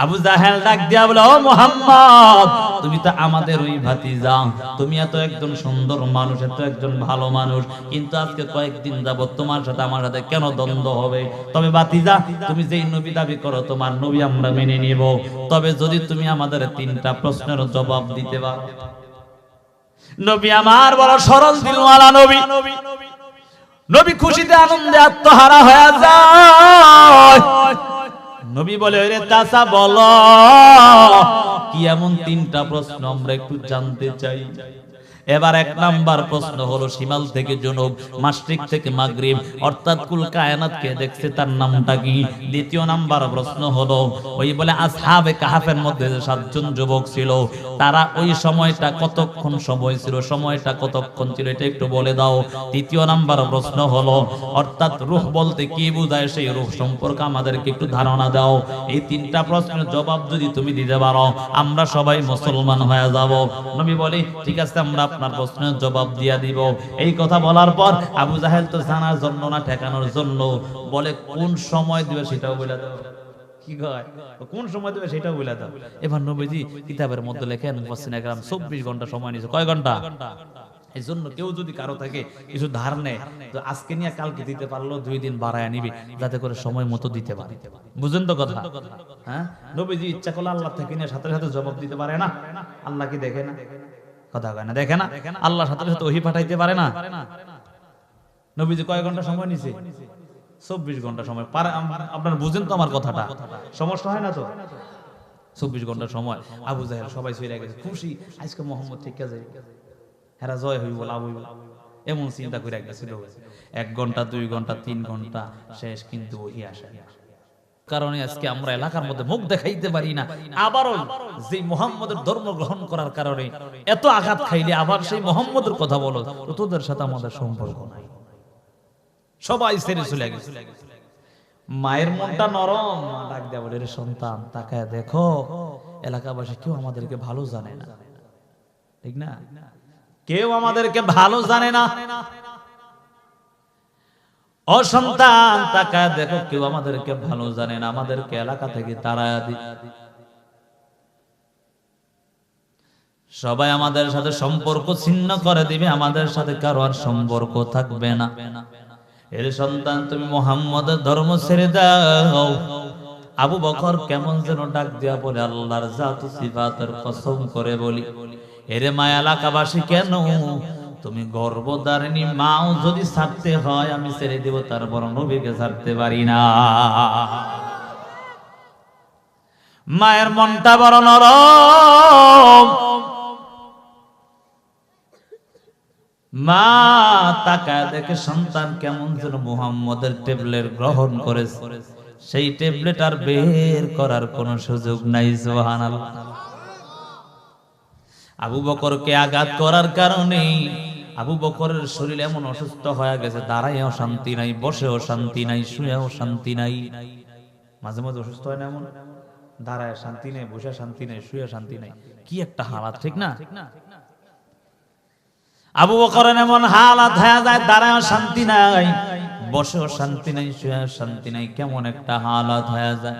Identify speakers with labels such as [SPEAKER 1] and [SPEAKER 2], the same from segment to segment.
[SPEAKER 1] আবু জাহেল ডাক দিয়া বলে, ও মুহাম্মদ, তুমি তো আমাদের ওই ভাতিজা, তুমি এত একজন সুন্দর মানুষ, এত একজন ভালো মানুষ, কিন্তু আজকে কয়েকদিন যাবত তোমার সাথে আমার সাথে কেন দ্বন্দ্ব হবে? তবে ভাতিজা, তুমি যেই নবী দাবি করো তোমার নবী আমরা মেনে নিব, তবে যদি তুমি আমাদের 3টা প্রশ্নের জবাব দিতে পারো। নবী আমার বড় সরল দিলওয়ালা নবী, নবী খুশিতে আনন্দে আত্মহারা হয়ে যায়। নবী বলে, ওরে চাচা বলো, কি এমন 3টা প্রশ্ন আমরা একটু জানতে চাই। এবার 1 নাম্বার প্রশ্ন হলো, শিমাল থেকে জনুব, মাশরিক থেকে মাগরিব, অর্থাৎ কুল কায়নাত কে দেখছে, তার নামটা কি? 2য় নাম্বার প্রশ্ন হলো, ওই বলে আসহাবে কাহাফের মধ্যে যে 7 জন যুবক ছিল, তারা ওই সময়টা কতক্ষণ সময় ছিল, সময়টা কতক্ষণ ছিল, এটা একটু বলে দাও। 3য় নাম্বার প্রশ্ন হলো, অর্থাৎ রূহ বলতে কি বোঝায়, সেই রূহ সম্পর্কে আমাদেরকে একটু ধারণা দাও। এই 3টা প্রশ্নের জবাব যদি তুমি দিতে পারো, আমরা সবাই মুসলমান হয়ে যাব। নবী বলে, ঠিক আছে, আমরা আপনার প্রশ্নের জবাব দিয়া দিব। এই কথা বলার পর আবু জাহেল তো জানার জন্য না, ঠেকানোর জন্য বলে, কোন সময় দিবে সেটাও বলে দাও। কি কয়, কোন সময় দিবে সেটাও বলে দাও। এবার নবীজি কিতাবের মধ্যে লেখেন, মুফাসসিরিনে কেরাম 24 ঘন্টা সময় নিয়েছে। কয় ঘন্টা? এই জন্য কেউ যদি কারো থাকে কিছু ধার নেয়, তো আজকে নিয়ে কালকে দিতে পারলো, 2 দিন বাড়ায় নিবি, যাতে করে সময় মতো দিতে পারে। বুঝেন তো কথা? হ্যাঁ, নবীজি ইচ্ছা করলে আল্লাহ থেকে নিয়ে সাথে সাথে জবাব দিতে পারে না? আল্লাহ কি দেখে না? কথা কয় না, দেখে না? আল্লাহ সাথে সাথে ওহী পাঠাইতে পারে না? নবীজি কয় ঘন্টা সময় নিছে? 24 ঘন্টা সময়। আপনারা বুঝেন তো আমার কথাটা? সমস্যা হয় না তো? 24 ঘন্টা সময়। আবু জাহেল সবাই চলে গেছে, খুশি, আজকে মোহাম্মদ ঠিক আছে, হেরা জয় হইব, লাভ হইব, এমন চিন্তা করে গেছিল। 1 ঘন্টা, 2 ঘন্টা, 3 ঘন্টা শেষ, কিন্তু ওহী আসে না। কারণে আজকে আমরা এলাকার মধ্যে মুখ দেখাইতে পারি না। আবারও যে মুহাম্মদের ধর্ম গ্রহণ করার কারণে এত আঘাত খাইলে আবার সেই মুহাম্মদের কথা বলো, তো তোদের সাথে আমাদের সম্পর্ক নাই, সবাই ছেড়ে চলে গেছে। মায়ের মনটা নরম, মা ডাক দেয়া বলে, রে সন্তান, তাকায় দেখো, এলাকাবাসী কেউ আমাদেরকে ভালো জানে না, ঠিক না? কেউ আমাদেরকে ভালো জানে না। ও সন্তান, তাকায় দেখো, কেউ আমাদেরকে ভালো জানে না, আমাদেরকে এলাকা থেকে তাড়ায়া দি, সবাই আমাদের সাথে সম্পর্ক ছিন্ন করে দিবে, আমাদের সাথে কারো আর সম্পর্ক থাকবে না। এর সন্তান, তুমি মুহাম্মদের ধর্ম ছেড়ে দাও। আবু বকর কেমন যেন ডাক দিয়া বলে, আল্লাহর জাত ও সিফাতের কসম করে বলি, এরে মা, এলাকাবাসী কেন, তুমি গর্ভধারিণী মাও যদি ছাড়তে হয় আমি ছেড়ে দেব, তারপর নবীকে ছাড়তে পারি না। মায়ের মনটা বড় নরম। মা তাকায় দেখে সন্তান কেমন যেন মুহাম্মদের ট্যাবলেট গ্রহণ করেছে, সেই ট্যাবলেট আর বের করার কোনো সুযোগ নাই। সুবহানাল্লাহ। আবু বকরকে আঘাত করার কারণে আবু বকরের শরীর এমন অসুস্থ হয়ে গেছে, দাঁড়ায়ও শান্তি নাই, বসেও শান্তি নাই, শুয়েও শান্তি নাই। মাঝে মাঝে অসুস্থ হয় না এমন, দাঁড়ায় শান্তি নেই, বসে শান্তি নেই, শুয়ে শান্তি নাই, কি একটা হালাত, ঠিক না? আবু বকরের এমন হালাত হয়ে যায়, দাঁড়ায়ও শান্তি নাই, বসেও শান্তি নাই, শুয়েও শান্তি নাই, কেমন একটা হালাত হয়ে যায়।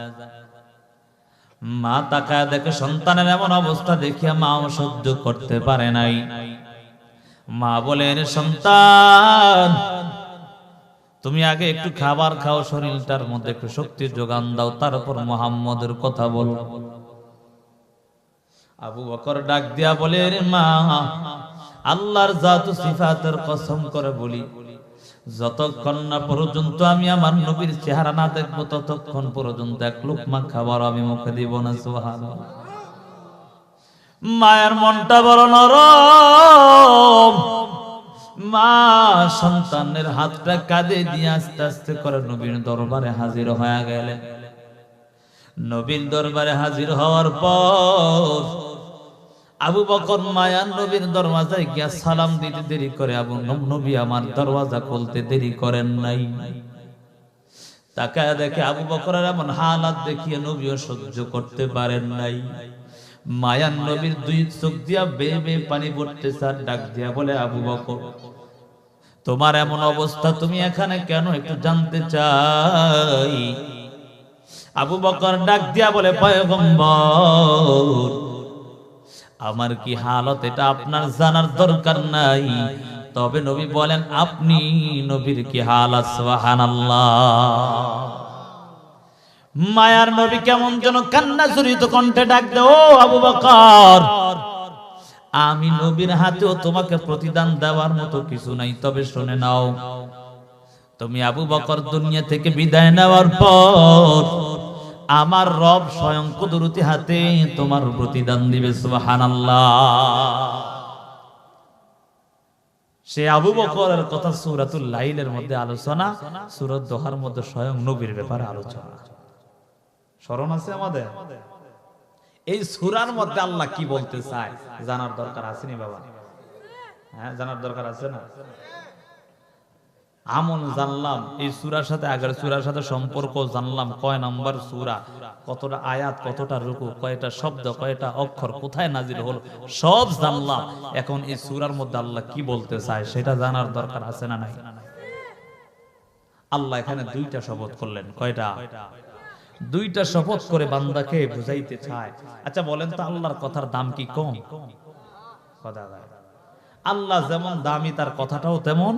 [SPEAKER 1] মা তাকায় দেখে সন্তানের এমন অবস্থা দেখিয়া মাও সহ্য করতে পারে নাই। মা বলেন, সন্তান, তুমি আগে একটু খাবার খাও, শরীরটার মধ্যে একটু শক্তির যোগান দাও, তারপর মুহাম্মদের কথা বলো। আবু বকর ডাক দিয়া বলে, মা, আল্লাহর জাত ও সিফাতের কসম করে বলি, যতক্ষণ না পর্যন্ত আমি আমার নবীর চেহারা না দেখবো, ততক্ষণ পর্যন্ত এক লুকমা খাবার আমি মুখে দিব না। সুবহানাল্লাহ। মায়ের মনটা বড় নরম। মা সন্তানের হাতটা কাঁধে দিয়ে আস্তে আস্তে করে নবীর দরবারে হাজির হয়ে গেলেন। নবীর দরবারে হাজির হওয়ার পর আবু বকর মায়ার নবীর দরওয়াজায় গিয়া সালাম দিতে দেরি করে, আবু নবী আমার দরওয়াজা খুলতে দেরি করেন নাই। তাকায় দেখে আবু বকরের এমন হালাত দেখিয়ে নবীও সহ্য করতে পারেন নাই। মায়ার নবীর 2 চোখ দিয়া বেয়ে বেয়ে পানি পড়তেছে, আর ডাক দিয়া বলে, আবু বকর, তোমার এমন অবস্থা, তুমি এখানে কেন, একটু জানতে চাই। আবু বকর ডাক দিয়া বলে, পয়গম্বর, আমার কি হালত এটা আপনার জানার দরকার নাই, তবে নবী বলেন আপনি নবীর কি হালত। সুবহানাল্লাহ। মায়ার নবী কেমন যেন কান্না জড়িত কণ্ঠে ডাক দে, ও আবু বকর, আমি নবীর হাতেও তোমাকে প্রতিদান দেওয়ার মতো কিছু নাই, তবে শুনে নাও, তুমি আবু বকর দুনিয়া থেকে বিদায় নেওয়ার পর আমার রব স্বয়ং কুদরতি হাতে তোমার প্রতিদান দিবে। সুবহানাল্লাহ। সে আবু বকরের কথা সূরাতুল লাইলের মধ্যে আলোচনা, সূরা দোহার মধ্যে স্বয়ং নবীর ব্যাপারে আলোচনা। স্মরণ আছে আমাদের? এই সূরার মধ্যে আল্লাহ কি বলতে চায় জানার দরকার আছে নি বাবা? হ্যাঁ, জানার দরকার আছে না? আমল জানলাম, এই সূরার সাথে আগের সূরার সাথে সম্পর্ক জানলাম, কয় নাম্বার সূরা, কতটা আয়াত, কতটা রুকু, কয়টা শব্দ, কয়টা অক্ষর, কোথায় নাজিল হলো, সব জানলাম। এখন এই সূরার মধ্যে আল্লাহ কি বলতে চায় সেটা জানার দরকার আছে না নাই? আল্লাহ এখানে দুইটা শপথ করলেন। কয়টা? দুইটা শপথ করে বান্দাকে বুঝাইতে চায়। আচ্ছা বলেন তো, আল্লাহর কথার দাম কি কম? কথা আল্লাহ যেমন দামি, তার কথাটাও তেমন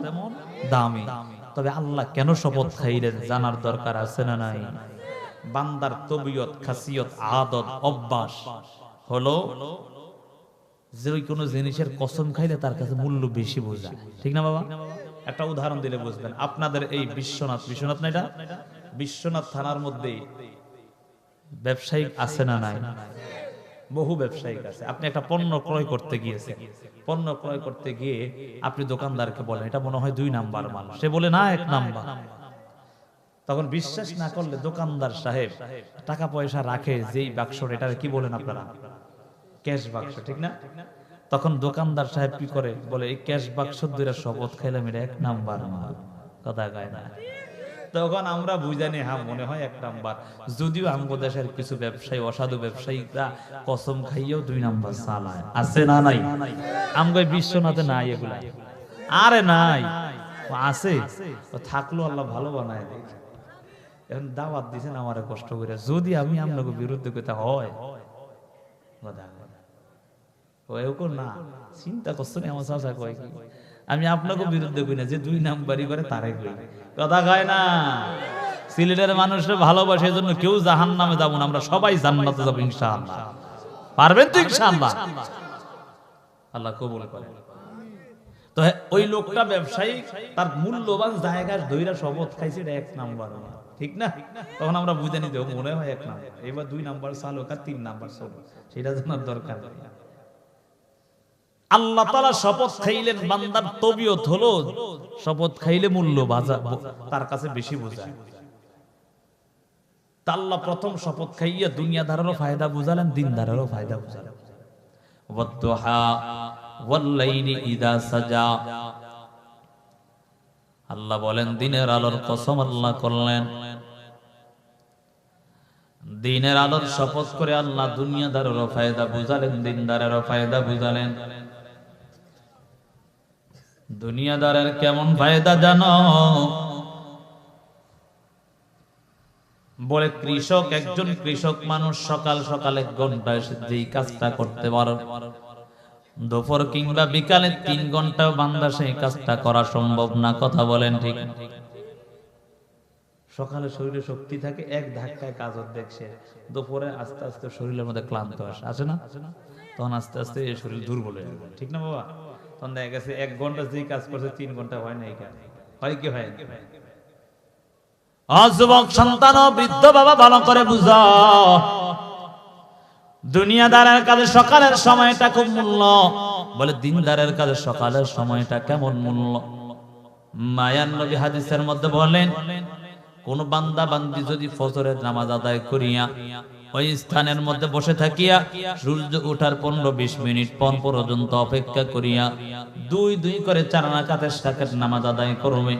[SPEAKER 1] দামি। তবে আল্লাহ কেন শপথ খাইলেন জানার দরকার আছে না নাই? বান্দার তবিয়ত, খাসিয়ত, আদত, অভ্যাস হলো যে কোনো জিনিসের কসম খাইলে তার কাছে মূল্য বেশি বোঝায়, ঠিক না বাবা? একটা উদাহরণ দিলে বুঝবেন। আপনাদের এই বিশ্বনাথ না, এটা বিশ্বনাথ থানার মধ্যে ব্যবসায়িক আছে না নাই? বহু ব্যবসায়িক আছে। আপনি একটা পণ্য ক্রয় করতে গিয়েছেন, পণ্য ক্রয় করতে গিয়ে আপনি দোকানদারকে বলেন এটা মনে হয় 2 নাম্বার মাল, সে বলে না 1 নাম্বার। তখন বিশ্বাস না করলে দোকানদার সাহেব টাকা পয়সা রাখে যেই বাক্স, এটা কি বলেন আপনারা? ক্যাশ বাক্স, ঠিক না? তখন দোকানদার সাহেব কি করে, বলে এই ক্যাশ বাক্স দুইটা শপথ খাইলাম এটা 1 নাম্বার মাল। কথা কয় না? তখন আমরা বুঝানি হ্যাঁ মনে হয় 1 নাম্বার, যদিও আমাদের দেশের কিছু ব্যবসায়ী, অসাধু ব্যবসায়ীরা কসম খাইয়েও 2 নাম্বার চালায়। আছে না নাই? আমগো বিশ্বনাথে নাই এগুলা। আরে নাই, আছে, থাকলো আল্লাহ ভালো বানায় দেয়। এখন দাওয়াত দিছেন আমারে কষ্ট করে, যদি আমি আপনাকে বিরুদ্ধে কইতে হয় না, চিন্তা করছেন আমার চাচা কয় কি, আমি আপনাকে বিরুদ্ধে কই না, যে 2 নাম্বারই করে তারে কই। কথা কয় না? সিলেটের মানুষের ভালোবাসে, এজন্য কেউ জাহান্নামে যাব না, আমরা সবাই জান্নাতে যাব ইনশাআল্লাহ। পারবেন তো ইনশাআল্লাহ? আল্লাহ কবুল করেন। তো ওই লোকটা ব্যবসায়ী, তার মূল্যবান জায়গার ধইরা শপথ খাইছে এটা 1 নাম্বার, ঠিক না? তখন আমরা বুঝে নিতে মনে হয় 1 নাম্বার, এবার 2 নাম্বার চালো আর 3 নাম্বার চালো, সেটা জানার দরকার নেই। আল্লাহ তাআলা শপথ খাইলেন, বান্দার তবিয়ত হলো শপথ খাইলে মূল্য তার কাছে বেশি বোঝায়। তা আল্লাহ প্রথম শপথ খাইয়া দুনিয়াদারেরও ফায়দা বুঝালেন, দিনদারেরও ফায়দা বুঝালেন। ওয়াদ-দুহা ওয়াল-লাইলি ইযা সাজা, আল্লাহ বলেন দিনের আলোর কসম আল্লাহ করলেন। দিনের আলোর শপথ করে আল্লাহ দুনিয়াদারেরও ফায়দা বুঝালেন, দিনদারেরও ফায়দা বুঝালেন। দুনিয়াদারের কেমন ফায়দা জানো? বলে কৃষক, একজন কৃষক মানুষ সকাল সকাল 1 ঘন্টা এসে যেই কাজটা করতে পারো, দুপুর কিংবা বিকালে 3 ঘন্টাও বান্দা সেই কাজটা করা সম্ভব না। কথা বলেন ঠিক? সকালে শরীরে শক্তি থাকে, এক ধাক্কায় কাজ দেখছে, দুপুরে আস্তে আস্তে শরীরের মধ্যে ক্লান্ত আসে না? তখন আস্তে আস্তে এই শরীর দুর্বল হয়ে যাবে, ঠিক না বাবা? তখন দেখা গেছে 1 ঘন্টা যেই কাজ করছে 3 ঘন্টা হয় না। এই কাজ হয় কি হয়? যুবক সন্তান ও বৃদ্ধ বাবা ভালো করে বুঝো, দুনিয়াদারের কাজে সকালের সময়টা খুব মূল্য, বলে দিনদারের কাজে সকালের সময়টা কেমন মূল্য। মায়ান নবী হাদিসের মধ্যে বলেন, কোন বান্দা বান্দি যদি ফজরের নামাজ আদায় করিয়া ওই স্থানের মধ্যে বসে থাকিয়া সূর্য ওঠার 15-20 মিনিট পর পর্যন্ত অপেক্ষা করিয়া 2 করে 4 রাকাতের সালাতের নামাজ আদায় করবে,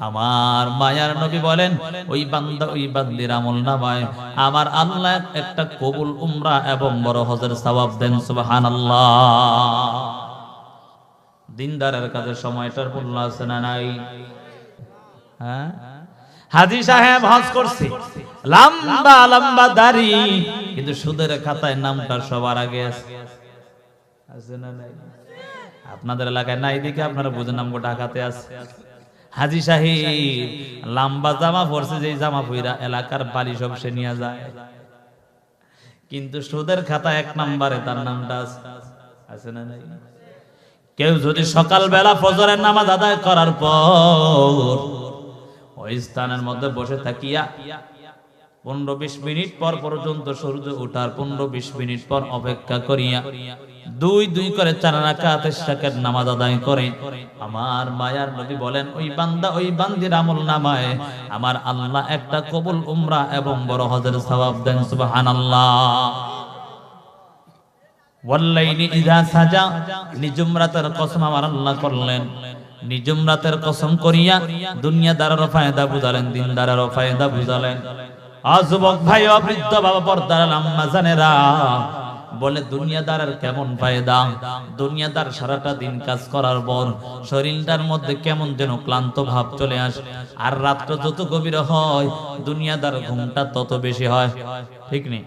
[SPEAKER 1] আমার মায়ার নবী বলেন ওই বান্দা ওই বান্দির আমলনামায় আমার আল্লাহ একটা কবুল উমরা এবং বড় হজের সওয়াব দেন। সুবহানাল্লাহ। দিনদারের কাছে সময়টার মূল্য আছে না নাই? হ্যাঁ, হাজী সাহেব হজ করছে, লম্বা লম্বা দাড়ি, কিন্তু সুদের খাতায় নামটা সবার আগে আছে। আছে না নাই? আপনাদের এলাকায় নাই দেখে আপনারা বুঝেন নাম ঢাকাতে আছে। হাজী সাহেব লম্বা জামা পরছে, যে জামা পইরা এলাকার বাড়ি সব সে নিয়ে যায়, কিন্তু সুদের খাতা এক নম্বরে তার নামটা আছে। আছে না নাই? কেউ যদি সকালবেলা ফজরের নামাজ আদায় করার পর ওই স্থানের মধ্যে বসে থাকিয়া 15-20 মিনিট পর পর্যন্ত সূর্য ওঠার 15-20 মিনিট পর অপেক্ষা করিয়া দুই করে 4 রাকাত ইশরাকের নামাজ আদায় করে, আমার মায়ার নবী বলেন ওই বান্দা ওই বান্দির আমল নামায় আমার আল্লাহ একটা কবুল উমরা এবং বড় হজের সওয়াব দেন। সুবহানাল্লাহ। ওয়াল্লাইলি ইযা সাজা, নিজুম রাতের কসম আমার আল্লাহ করলেন, নিজুম রাতের কসম করিয়া দুনিয়াদারের ফায়দা বুঝালেন, দিনদারের ফায়দা বুঝালেন। যুবক ভাই, বৃদ্ধ বাবা, পর্দার আম্মা জানেরা, বলে দুনিয়াদারের কেমন ফায়দা? দুনিয়াদার সারাটা দিন কাজ করার পর শরীরটার মধ্যে কেমন যেন ক্লান্ত ভাব চলে আসে, আর রাত্র যত গভীর হয় দুনিয়াদার ঘুমটা তত বেশি হয়, ঠিক নেই?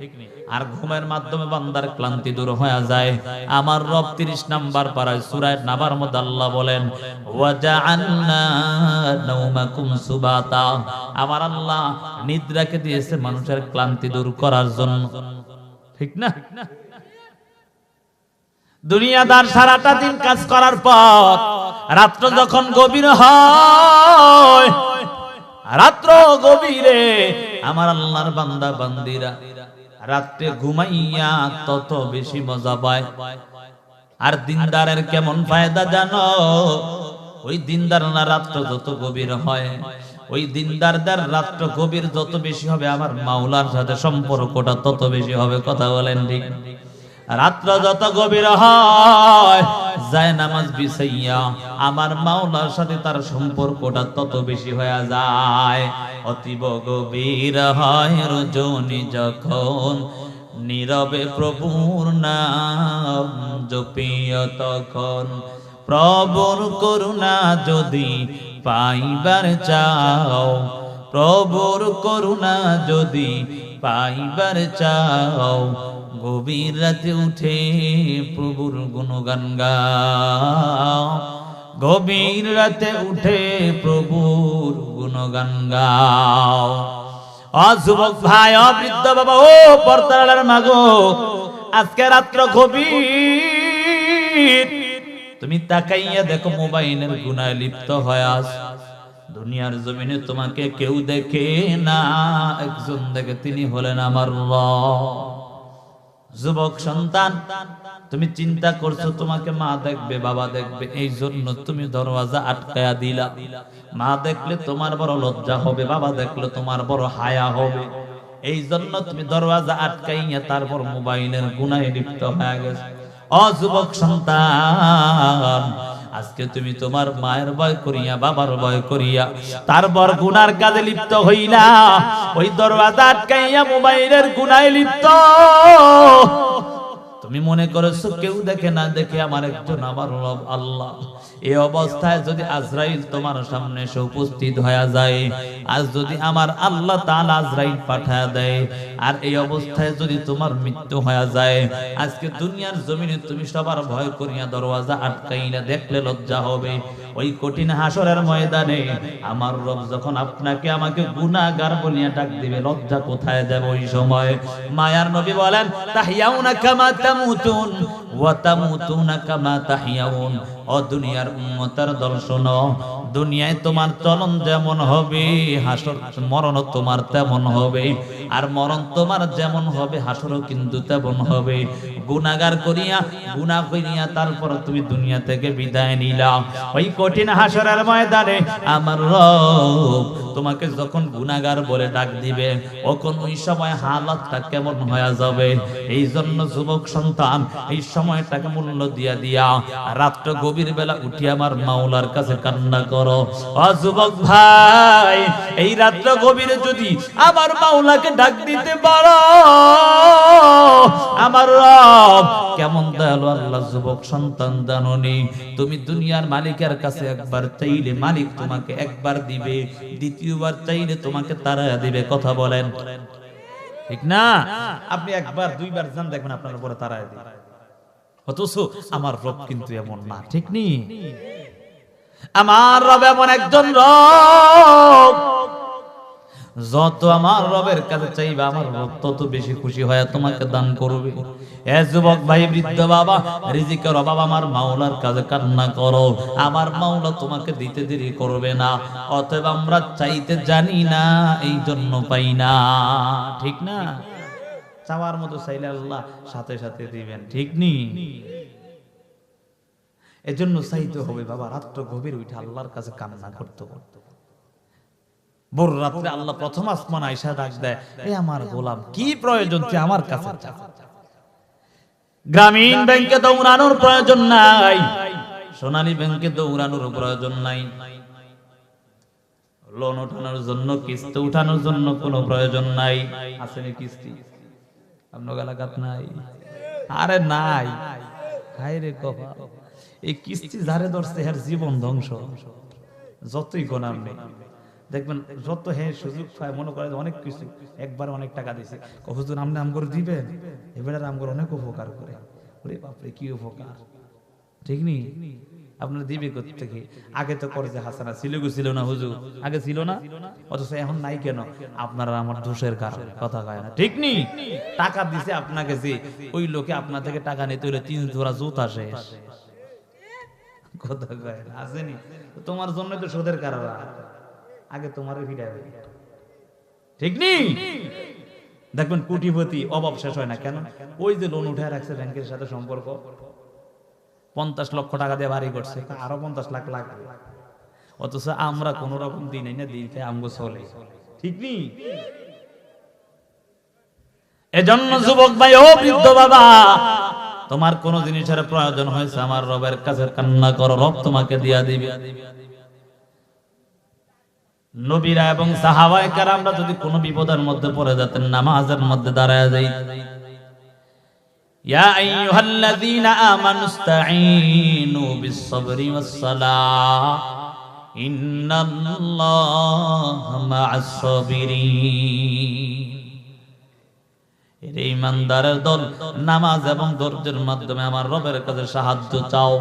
[SPEAKER 1] আর ঘুমের মাধ্যমে বান্দার ক্লান্তি দূর হয়ে যায়। আমার রব 30 নাম্বার পারায় সূরা নাবার মধ্যে আল্লাহ বলেন, ওয়াজআলনা নাওমাকুম সুবাতা, আমার আল্লাহ নিদ্রাকে দিয়েছে মানুষের ক্লান্তি দূর করার জন্য, ঠিক না? দুনিয়াদার সারাটা দিন কাজ করার পর রাত্র যখন গভীর হয়, রাত্র গভীরে আমার আল্লাহর বান্দা বান্দিরা রাত্রে ঘুমাইয়া তত বেশি মজা পায়। আর দিনদারের কেমন ফায়দা জানো? ওই দিনদার না রাত্র যত গভীর হয়, ওই দিনদারদের রাত্র গভীর যত বেশি হবে আমার মাওলার সাথে সম্পর্কটা তত বেশি হবে। কথা বলেন ঠিক? রাত্র যত গভীর হয় যায় নামাজ বিছাইয়া আমার মাওলার সাথে তার সম্পর্কটা তত বেশি হয়ে যায়। অতীব গভীর হয় রজনী যখন নীরবে প্রভুর নাম জপিও তখন, প্রভুর করুণা যদি পাইবার চাও, প্রভুর করুণা যদি পাইবার চাও, গভীর রাতে উঠে প্রভুর গুণগান গাও, গভীর রাতে উঠে প্রভুর গুণগান গাও। যুবক ভাই, বৃদ্ধ বাবা, ও পর্দার মাগো, আজকে রাত্র গভীর, তুমি তাকাইয়া দেখো মোবাইলের গুনায় লিপ্ত হয়ে আস। দুনিয়ার জমিনে তোমাকে কেউ দেখে না, একজন দেখে, তিনি হলেন আমার রব। যুবক সন্তান, তুমি চিন্তা করছো তোমাকে মা দেখবে, বাবা দেখবে, এই জন্য তুমি দরওয়াজা আটকায়া দিলা। মা দেখলে তোমার বড় লজ্জা হবে, বাবা দেখলে তোমার বড় হায়া হবে, এই জন্য তুমি দরওয়াজা আটকাইয়া তারপর মোবাইলের গুনাহে লিপ্ত হয়ে গেছো। যুবক সন্তান, আজকে তুমি তোমার মায়ের ভয় করিয়া, বাবার ভয় করিয়া তারপর গুনার কাজে লিপ্ত হইলা, ওই দরওয়াজা আটকাইয়া মোবাইলের গুনায় লিপ্ত। তুমি মনে করেছো কেউ দেখে না দেখে আমার একজন আমার রব আল্লাহ। এই অবস্থায় যদি আজরাইল তোমার সামনে এসে উপস্থিত হয়ে যায়, আজ যদি আমার আল্লাহ তাআলা আজরাইল পাঠায় দেয়, আর এই অবস্থায় যদি তোমার মৃত্যু হয়ে যায়, আজকে দুনিয়ার জমিনে তুমি সবার ভয় করিয়া দরওয়াজা আটকাইলা, দেখলে লজ্জা হবে। ওই কঠিন হাসরের ময়দানে আমার রব যখন আপনাকে আমাকে গুনাহগার বলিয়া ডাক দিবে, লজ্জা কোথায় যাবে? ওই সময় মায়ার নবী বলেন, তাহিয়াউনা কামা তামুতুন ওয়া তামুতুনা কামা তাহিয়াউন। ও দুনিয়ার উম্মতের দল শোনো, দুনিয়ায় তোমার চলন যেমন হবে, হাসর মরণ তোমার তেমন হবে, আর মরণ তোমার যেমন হবে হাসরও কিন্তু তেমন হবে। গুনাহগার করিয়া, গুনাহ করিয়া তারপর তুমি দুনিয়া থেকে বিদায় নিলা, ওই কঠিন হাসরের ময়দানে আমার রব তোমাকে যখন গুনাহগার বলে ডাক দিবে, তখন ওই সময় হালাতটা কেমন হয়ে যাবে? এই জন্য যুবক সন্তান, এই সময়টাকে মূল্য দিয়া দিয়া রাত্র গভীর বেলা উঠি আমার মাওলার কাছে কান্না করো। যুবক ভাই, এই রাত্র গভীরে যদি আমার মাওলাকে ডাক দিতে পারো, আমার রব কেমন দয়ালু আল্লাহ। যুবক সন্তান জানোনি, তুমি দুনিয়ার মালিকের কাছে একবার চাইলে মালিক তোমাকে একবার দিবে, দ্বিতীয়বার চাইলে তোমাকে তাড়ায়া দিবে। কথা বলেন ঠিক না? আপনি একবার দুইবার যান, দেখবেন আপনার উপরে তাড়ায়া দিবে। অথচ আমার রব কিন্তু এমন না, ঠিক নি? আমার রব এমন একজন রব, যত আমার রবের কাছে চাইবে আমার রব তত বেশি খুশি হয়ে তোমাকে দান করবে। এ যুবক ভাই, বৃদ্ধ বাবা, রিজিকের অভাব আমার মাওলার কাছে কান্না করো, আমার মাওলা তোমাকে দিতে দেরি করবে না। অতএব আমরা চাইতে জানি না, এই জন্য পাই না, ঠিক না? চাওয়ার মতো চাইলে আল্লাহ সাথে সাথে দিবেন, ঠিক নি? এজন্য চাইতে হবে বাবা, রাত্র গভীর উঠে আল্লাহর কাছে কান্না করতে করতে। ভোর রাত্রে আল্লাহ প্রথম আসমান আয়েশা ডাক দেয়, এ আমার গোলাম, কি প্রয়োজন তুই আমার কাছে চা। গ্রামীণ ব্যাংকে দৌড়ানোর প্রয়োজন নাই, সোনালী ব্যাংকে দৌড়ানোর প্রয়োজন নাই, লোন ওঠানোর জন্য, কিস্তি উঠানোর জন্য কোনো প্রয়োজন নাই। আসেনি কিস্তি আপনার এলাকাত? নাই, আরে নাই। হায় রে কপাল, এই কিস্তি যারে ধরছে এর জীবন ধ্বংস। যতই গোনাম নেই দেখবেন, যত সুযোগ পায় মনে করে অনেক কিছু, একবার অনেক টাকা দিছে, হুজুর আপনি আম করে দিবেন, এবারে আম করে অনেক উপকার করে। ওরে বাপরে কি উপকার, ঠিক নি? আপনার দিবে কোত্থেকে? আগে তো করছে হাসানা ছিল না হুজুর, আগে ছিল না, অথচ এখন নাই কেন? আপনারা আমার দোষের কারণে। কথা কয় না, ঠিক নি? টাকা দিছে আপনাকে, যে ওই লোকে আপনার থেকে টাকা নিতে হলে 3 জোড়া জুতা শেষ। কথা কয় না, আসেনি? তোমার জন্য তো সুদের কারণ, আগে তোমার ভিড়াবে, ঠিক নি? দেখবেন কোটিপতি অভাব শেষ হয় না কেন? ওই যে লোন উঠে রাখছে ব্যাংকের সাথে সম্পর্ক, 50 লক্ষ টাকা দিয়ে বাড়ি করছে, আরো 50 লাখ লাগবে, অথচ আমরা কোন রকম দিন না দিন আমগো চলে, ঠিক নি? এজন্য যুবক ভাই, ও বৃদ্ধ বাবা, তোমার কোন জিনিসের প্রয়োজন হয়েছে আমার রবের কাছে কান্না করো, রব তোমাকে দিয়া দিবে। নবীরা এবং সাহাবায়ে কেরামরা যদি কোনো বিপদের মধ্যে পড়ে যেতেন, নামাজের মধ্যে দাঁড়ায় যাই, ইয়া আইয়ুহাল্লাযীনা আমানুস্তাঈনু বিস-সাবরি ওয়াস-সালাহ ইন্নাল্লাহা মা'আস-সাবিরিন। এর ঈমানদারের দল, নামাজ এবং ধৈর্যের মাধ্যমে আমার রবের কাছে সাহায্য চাও।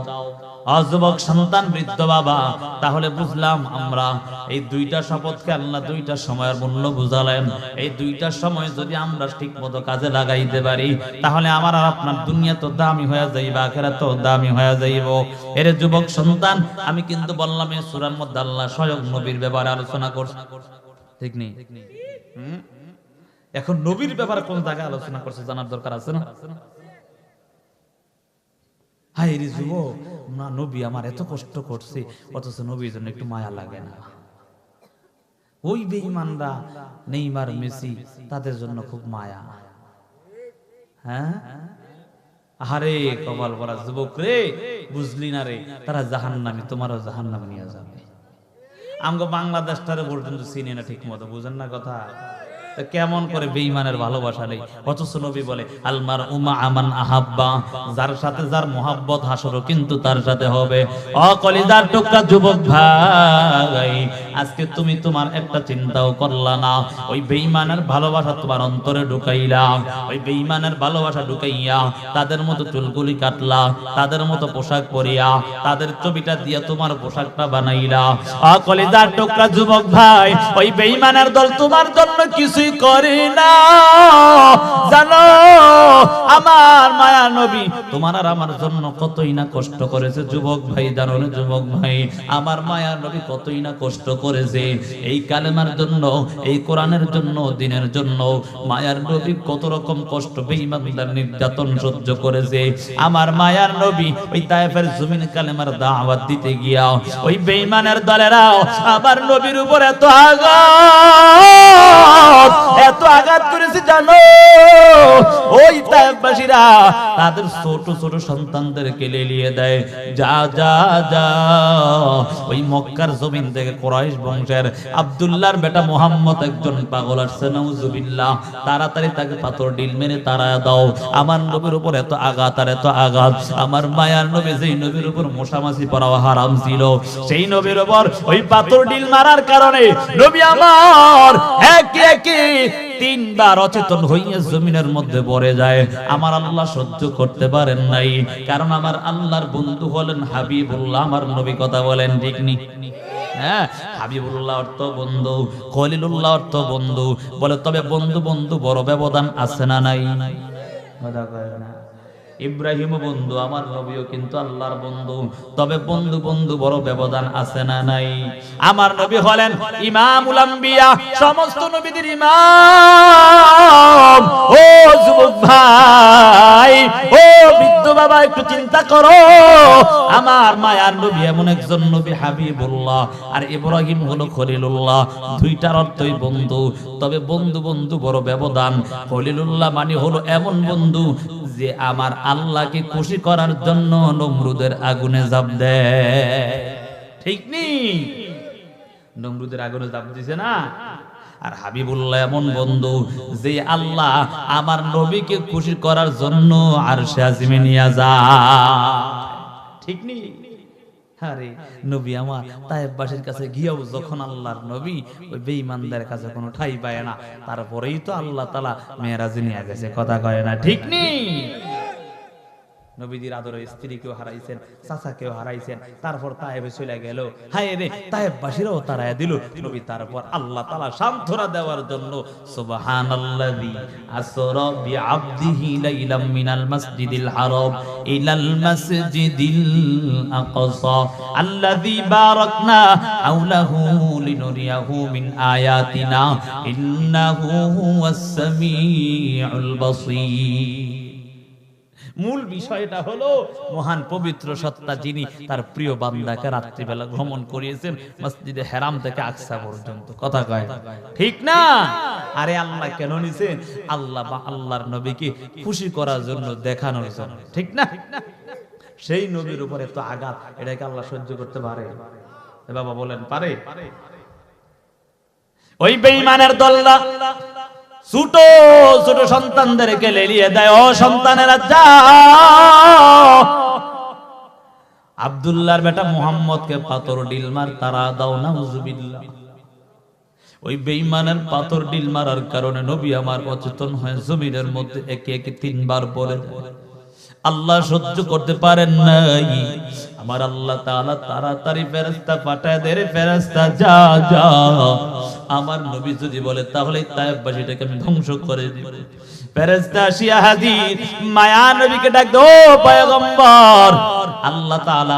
[SPEAKER 1] যুবক সন্তান, বৃদ্ধ বাবা, তাহলে বুঝলাম আমরা এই দুইটা শপথকে আল্লাহ দুইটা সময়ের মূল্য বুঝালেন। এই দুইটা সময় যদি আমরা ঠিক মতো কাজে লাগাইতে পারি, তাহলে আমার আর আপনার দুনিয়া তো দামি হয়ে যাইবে, আখিরাত তো দামি হয়ে যাইব। এর যুবক সন্তান, আমি কিন্তু বললাম এই সূরার মধ্যে আল্লাহ স্বয়ং নবীর ব্যাপারে আলোচনা করছে, ঠিক নেই? এখন নবীর ব্যাপারে কোন জায়গায় আলোচনা করছে জানার দরকার আছে না? হায় রে যুবক, না নবী আমার এত কষ্ট করছে, অথচ নবীর জন্য একটু মায়া লাগে না? ওই বেঈমানরা, নেইমার, মেসি, তাদের জন্য খুব মায়া। হ্যাঁ, আরে কপাল ভরা যুবক রে, বুঝলি না রে, তারা জাহান্নামী, তোমারও জাহান্নামে নিয়ে যাবে। আমগো বাংলাদেশটারে পর্যন্ত চিনি না ঠিক মতো, বুঝেন না কথা? কেমন করে বেঈমানের ভালোবাসা নেই, অথচ নবী বলে আলমার উমা আমান আহাব্বা, যার সাথে যার মোহাব্বত হাসরও কিন্তু তার সাথে হবে। ও কলিজার টুকরা যুবক ভাই, আজকে তুমি তোমার একটা চিন্তাও করলা না, ওই বেঈমানের ভালোবাসা তোমার অন্তরে ঢুকাইলা, ওই বেঈমানের ভালোবাসা ঢুকাইয়া তাদের মতো চুলগুলি কাটলা, তাদের মতো পোশাক পরিয়া, তাদের ছবিটা দিয়া তোমার পোশাকটা বানাইলা। ও কলিজার টুকরা যুবক ভাই, ওই বেঈমানের দল তোমার জন্য কিছু করে না, জানো? আমার মায়া নবী তোমার আর আমার জন্য কতই না কষ্ট করেছে যুবক ভাই, জানো না যুবক ভাই? আমার মায়া নবী কতই না কষ্ট করেছে এই কালেমার জন্য, এই কোরআনের জন্য, দ্বীনের জন্য। মায়ার নবী কত রকম কষ্ট, বেঈমানদের নির্যাতন সহ্য করেছে। আমার মায়ার নবী ওই তায়েফের জমিনে কালেমার দাওয়াত দিতে গিয়া ওই বেঈমানের দলেরাও আমার নবীর উপর এত আঘাত করেছে, জানো? ওই তায়েফবাসীরা তাদের ছোট ছোট সন্তানদেরকে লেলিয়ে দেয়, যা যা যা ওই মক্কার জমিন থেকে কুরাইশ বংশের আব্দুল্লাহর বেটা মুহাম্মদ একজন পাগল আসছে, নাউজুবিল্লাহ, তাড়াতাড়ি তাকে পাথর ডিল মেরে তাড়ায় দাও। আমার নবীর উপর এত আঘাত আর এত আঘাত, আমার মায়ার নবী যেই নবীর উপর মশামাছি পড়াও হারাম ছিল, সেই নবীর উপর ওই পাথর ডিল মারার কারণে নবী আমার একে একে তিনবার অচেতন হইয়া জমিনের মধ্যে পড়ে যায়। আমার আল্লাহ সহ্য করতে পারেন নাই, কারণ আমার আল্লাহর বন্ধু হলেন হাবিবুল্লাহ, আমার নবী কথা বলেন ঠিক নি? হ্যাঁ, হাবিবুল্লাহ অর্থ বন্ধু, খলিলুল্লাহ অর্থ বন্ধু। বলে তবে বন্ধু বন্ধু বড় ব্যবধান আছে না নাই? কথা কয় না। ইব্রাহিম বন্ধু, আমার নবীও কিন্তু আল্লাহর বন্ধু, তবে বন্ধু বন্ধু বড় ব্যবধান আছে না নাই? আমার নবী হলেন ইমামুল আম্বিয়া, সমস্ত নবীদের ইমাম। ও যুবক ভাই, ও বৃদ্ধ বাবা, একটু চিন্তা করো, আমার মায়ার নবী এমন একজন নবী হাবিবুল্লাহ, আর ইব্রাহিম হলো খলিলুল্লাহ, দুইটার অর্থই বন্ধু, তবে বন্ধু বন্ধু বড় ব্যবধান। খলিলুল্লাহ মানে হলো এমন বন্ধু যে আমার আল্লাহকে খুশি করার জন্য নমরুদের আগুনে ঝাঁপ দেয়, ঠিক নি? নমরুদের আগুনে ঝাঁপ দিছে না? আর হাবিবুল্লাহ এমন বন্ধু যে আল্লাহ আমার নবীকে খুশি করার জন্য আরশে আজিমে নিয়ে যায়, ঠিক নি? আরে নবী আমার তায়েববাসীর কাছে গিয়েও যখন আল্লাহর নবী ওই বেঈমানদের কাছে কোনো ঠাই পায় না, তারপরেই তো আল্লাহ তাআলা মেরাজে নিয়ে গেছে, কথা কয় না ঠিক নি? নবীজির আদরের স্ত্রীকেও হারাইছেন, চাচাকেও হারাইছেন, তারপর তায়েবে চলে গেল, হায় রে তায়েববাসীরাও তাড়ায় দিল নবী। তারপর আল্লাহ তাআলা সান্ত্বনা দেওয়ার জন্য সুবহানাল্লাযী আসরা বিআবদিহি লাইলাম মিনাল মাসজিদিল হারাম ইলাল মাসজিদিল আকসা আল্লাযী বারাকনা হাওলাহু লিনুরিয়াহু মিন আয়াতিনা ইন্নাহু হুয়াস সামিউল বাসীর। মূল বিষয়টা হলো মহান পবিত্র সত্তা যিনি তার প্রিয় বান্দাকে রাত্রিবেলা ভ্রমণ করিয়েছেন মসজিদে হারাম থেকে আকসা পর্যন্ত, কথা কয় ঠিক না? আরে আল্লাহ কেন নিছে? আল্লাহ বা আল্লাহর নবীকে খুশি করার জন্য, দেখানোর জন্য, ঠিক না? সেই নবীর উপরে তো আঘাত, এটাকে আল্লাহ সহ্য করতে পারে? বাবা বলেন পারে? ওই বেঈমানের দলরা ছোট ছোট সন্তানদেরকে লেলিয়ে দেয়, ও সন্তানেরা যাও, আব্দুল্লাহর বেটা মুহাম্মদকে পাথর ডিল মার, তারা দাও, নাউজুবিল্লাহ। ওই বেঈমানের পাথর ডিল মারার কারণে নবী আমার অচেতন হয়ে জমিনের মধ্যে একে একে তিনবার পড়ে যায়। আল্লাহ সহ্য করতে পারেন নাই, আমার আল্লাহ তাআলা তাড়াতাড়ি ফেরেশতা পাঠায় দেয়, ফেরেশতা যা যা, আমার নবী যদি বলে তাহলে তায়েববাসীটাকে আমি ধ্বংস করে দিব। ফেরেশতা আসিয়া হাজির, মায়া নবীকে ডাক দাও, ও পয়গম্বর, আল্লাহ তাআলা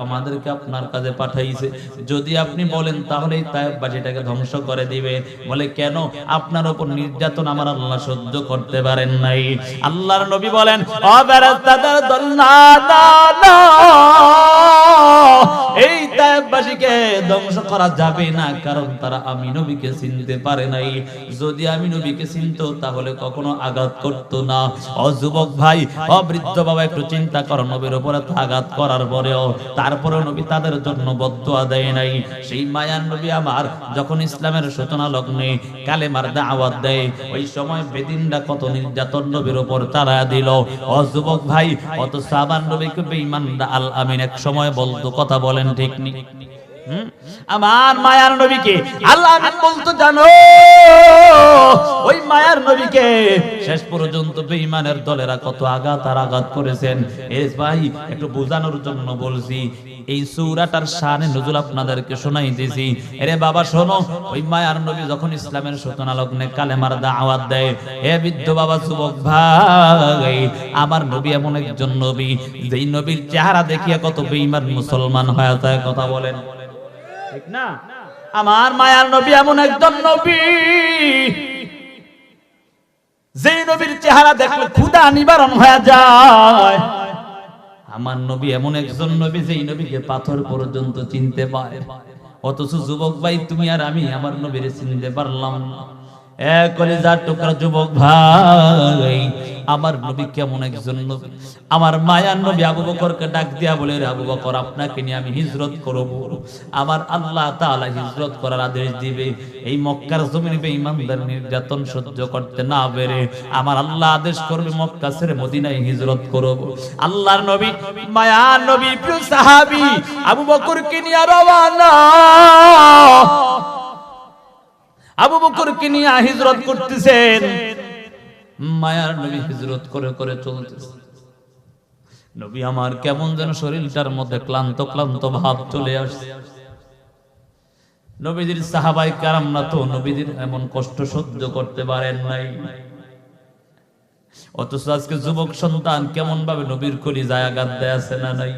[SPEAKER 1] আমাদেরকে আপনার কাছে পাঠাইছে, যদি আপনি বলেন তাহলে তায়েববাসীটাকে ধ্বংস করে দিবে। বলে কেন? আপনার উপর নির্যাতন আমার আল্লাহ সহ্য করতে পারেন নাই। আল্লাহর নবী বলেন, ও ফেরেশতাদের দল, না না না, এই তায়েববাসীকে ধ্বংস করা যাবে না, কারণ তারা আমি নবীকে চিনতে পারে নাই। যদি আমি নবীকে চিনতো তাহলে কখনো আঘাত করতো না। ও যুবক ভাই, ও বৃদ্ধ বাবা, একটু চিন্তা করো, নবীর উপরে আঘাত করার পরেও তারপরেও নবী তাদের জন্য বদদুয়া দেয় নাই। সেই মায়ার নবী আমার যখন ইসলামের সূচনা লগ্নে কালেমার দাওয়াত দেয়, ওই সময় বেদিনরা কত নির্যাতন নবীর উপর চালায়া দিল। ও যুবক ভাই, অত সাহাবার নবীকে বেঈমানরা আল আমিন এক সময় বলতো, কথা বলেন ঠিক নি? আমার মায়ার নবীকে আল্লাহ আমিন বলতো, জানো ওই মায়ার নবীকে শেষ পর্যন্ত বেঈমানের দলেরা কত আঘাত আর আঘাত করেছেন। এস ভাই, একটু বোঝানোর জন্য বলছি, এই সূরাটার শানে নজুল আপনাদেরকে শোনাই দিয়েছি। আরে বাবা শোনো, ওই মায়ার নবী যখন ইসলামের সূচনা লগ্নে কালেমার দাওয়াত দেয়, হে বৃদ্ধ বাবা, যুবক ভাই, আমার নবী এমন একজন নবী যেই নবীর চেহারা দেখিয়া কত বেঈমান মুসলমান হয়ে যায়, কথা বলেন ঠিক না? আমার মায়ার নবী এমন একজন নবী যেই নবীর চেহারা দেখলে ক্ষুধা নিবারণ হয়ে যায়। আমার নবী এমন একজন নবী যেই নবীকে পাথর পর্যন্ত চিনতে পারে। অথচ যুবক ভাই, তুমি আর আমি আমার নবীর চিনতে পারলাম না। কলিজার টুকরা যুবক ভাই, আমার নবী কেমন একজন নবী, আমার মায়ার নবী আবু বকরকে ডাক দিয়া বলে, আবু বকর আপনাকে নিয়ে আমি হিজরত করব। আমার আল্লাহ তাআলা হিজরত করার আদেশ দিবে। এই মক্কার জমিনে বেঈমানদের নির্যাতন সহ্য করতে না পেরে আমার আল্লাহ আদেশ করবে মক্কা ছেড়ে মদিনায় হিজরত করব। আল্লাহর নবী, মায়ার নবী, প্রিয় সাহাবী আবু বকরকে নিয়ে রওনা। আবু বকরকে নিয়ে হিজরত করতেছেন। মায়ার নবী হিজরত করে করে চলতেছে। নবী আমার কেমন যেন শরীরটার মধ্যে ক্লান্ত ক্লান্ত ভাব চলে আসছে। নবীজির সাহাবায়ে কেরামরা তো নবীজির এমন কষ্ট সহ্য করতে পারেন নাই। অথচ আজকে যুবক সন্তান কেমন ভাবে নবীর কলিজায় আঘাত দেয় আছে না নাই?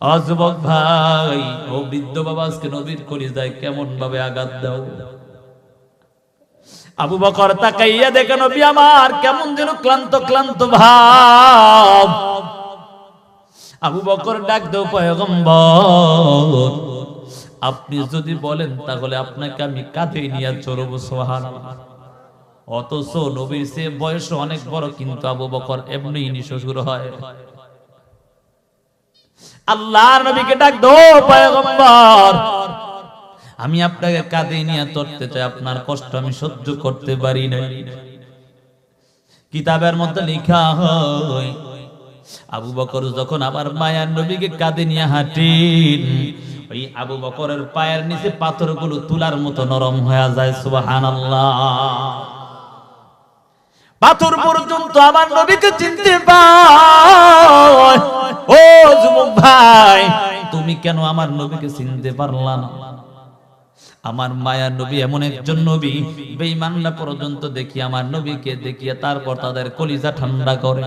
[SPEAKER 1] ও যুবক ভাই, ও বৃদ্ধ বাবা, আজকে নবীর কলিজায় কেমন ভাবে আঘাত দাও। আবু বকর তাকাইয়া দেখে নবী আমার কেমন যেন ক্লান্ত ক্লান্ত ভাব। আবু বকর ডাক দাও, পয়গম্বর আপনি যদি বলেন তাহলে আপনাকে আমি কাঁধে নিয়ে চড়ব। সুবহানাল্লাহ। অথচ নবীর সে বয়স অনেক বড়, কিন্তু আবু বকর এমনি নিঃশ্বর হয়। আল্লাহর নবীকে ডাক দাও, পয়গম্বর আমি আপনাকে কাঁধে নিয়ে চড়তে চাই, আপনার কষ্ট আমি সহ্য করতে পারি না। কিতাবের মধ্যে লেখা হয় আবু বকর যখন আবার মায়ার নবীকে কাঁধে নিয়ে হাঁটেন, ওই আবু বকরের পায়ের নিচে পাথরগুলো তুলার মতো নরম হয়ে যায়। সুবহানাল্লাহ। পাথর পর্যন্ত আমার নবীকে চিনতে পায়। ও যুবক ভাই, তুমি কেন আমার নবীকে চিনতে পারলা না? আমার মায়ার নবী এমন একজন নবী, বেঈমানরা পর্যন্ত দেখি আমার নবীকে দেখিয়ে তারপর তাদের কলিজা ঠান্ডা করে।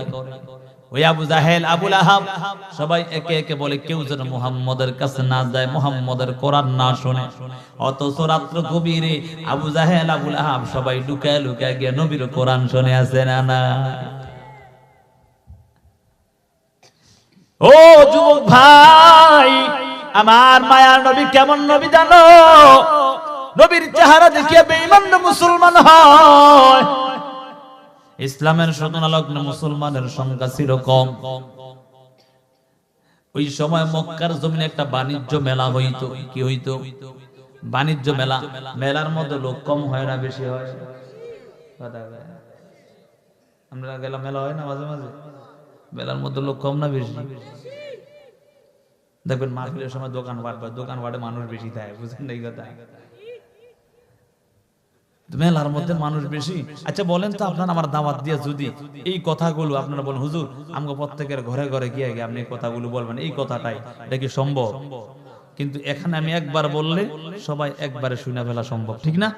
[SPEAKER 1] ওই আবু জাহেল, আবু লাহাব সবাই একে একে বলে কেউ যেন মুহাম্মদের কাছে না যায়, মুহাম্মদের কোরআন না শুনে। অথচ রাত্র গভীরে আবু জাহেল, আবু লাহাব সবাই লুকায় লুকায় গিয়ে নবীর কোরআন শুনে আছে না না? ও যুবক ভাই, আমার মায়ার নবী কেমন নবী জানো? নবীর চেহারা দেখিয়ে বেঈমানরা মুসলমান হয়। ইসলামের শতনালগ্ন মুসলমানের সংখ্যা ছিল কম। ওই সময় মক্কার জমিনে একটা বাণিজ্য মেলা হইতো। কি হইতো? বাণিজ্য মেলা। মেলার মধ্যে লোক কম হয় না বেশি হয়? আমরা গেলাম, মেলা হয় না মাঝে মাঝে? মেলার মধ্যে লোক কম না বেশি? দেখবেন মাহফিলের সময় দোকান বাড়বে, দোকান বাড়ে মানুষ বেশি থাকে, বুঝলেন এই কথা? মেলার মধ্যে মানুষ বেশি। আচ্ছা বলেন তো, আপনারা আমার দাওয়াত দিয়ে যদি এই কথাগুলো আপনারা বলেন, হুজুর আমাকে প্রত্যেকের ঘরে ঘরে গিয়ে আপনি এই কথাগুলো বলবেন, এই কথাটাই, এটা কি সম্ভব? কিন্তু এখানে আমি একবার বললে সবাই একবারে শুনে ফেলা সম্ভব, ঠিক না?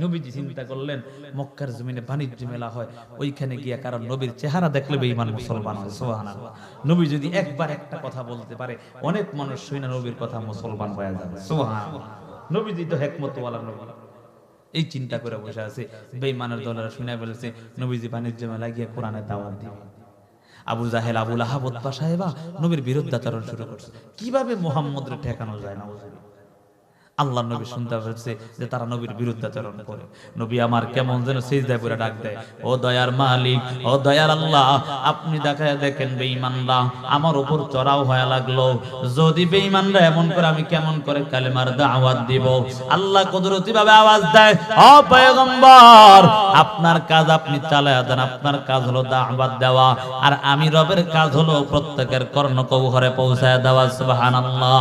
[SPEAKER 1] নবীজি চিন্তা করলেন মক্কার জমিনে বাণিজ্য মেলা হয়, ওইখানে গিয়া কারণ নবীর চেহারা দেখলে বেঈমান মুসলমান হয়। সুবহানাল্লাহ। নবী যদি একবার একটা কথা বলতে পারে, অনেক মানুষ শুনে নবীর কথা মুসলমান হয়ে যাবে। সুবহানাল্লাহ। নবীজি তো হিকমতওয়ালা নবী। এই চিন্তা করে বসে আছে। বেঈমানের দলেরা শুনে ফেলেছে নবীজি বাণিজ্য মেলায় গিয়ে কোরআনের দাওয়াত দিবে। আবু জাহেল, আবু লাহাব, উতবা সাহেবা নবীর বিরুদ্ধাচরণ শুরু করছে। কিভাবে মুহাম্মদরে ঠেকানো যায় না? আল্লাহর নবী শুনতে পাচ্ছে যে তারা নবীর বিরুদ্ধাচরণ করে। নবী আমার কেমন যেন সিজদায় পড়ে ডাক দেয়, ও দয়ার মালিক, ও দয়ার আল্লাহ, আপনি দেখায় দেখেন বেঈমানরা আমার উপর চড়াও হয়ে লাগলো। যদি বেঈমানরা এমন করে, আমি কেমন করে কালেমার দাওয়াত দিব? আল্লাহ কুদরতি ভাবে আওয়াজ দেয়, ও পয়গম্বর আপনার কাজ আপনি চালায়া দেন। আপনার কাজ হলো দাওয়াত দেওয়া, আর আমি রবের কাজ হলো প্রত্যেকের কর্ণকুহরে পৌঁছায় দেওয়া। সুবহানাল্লাহ।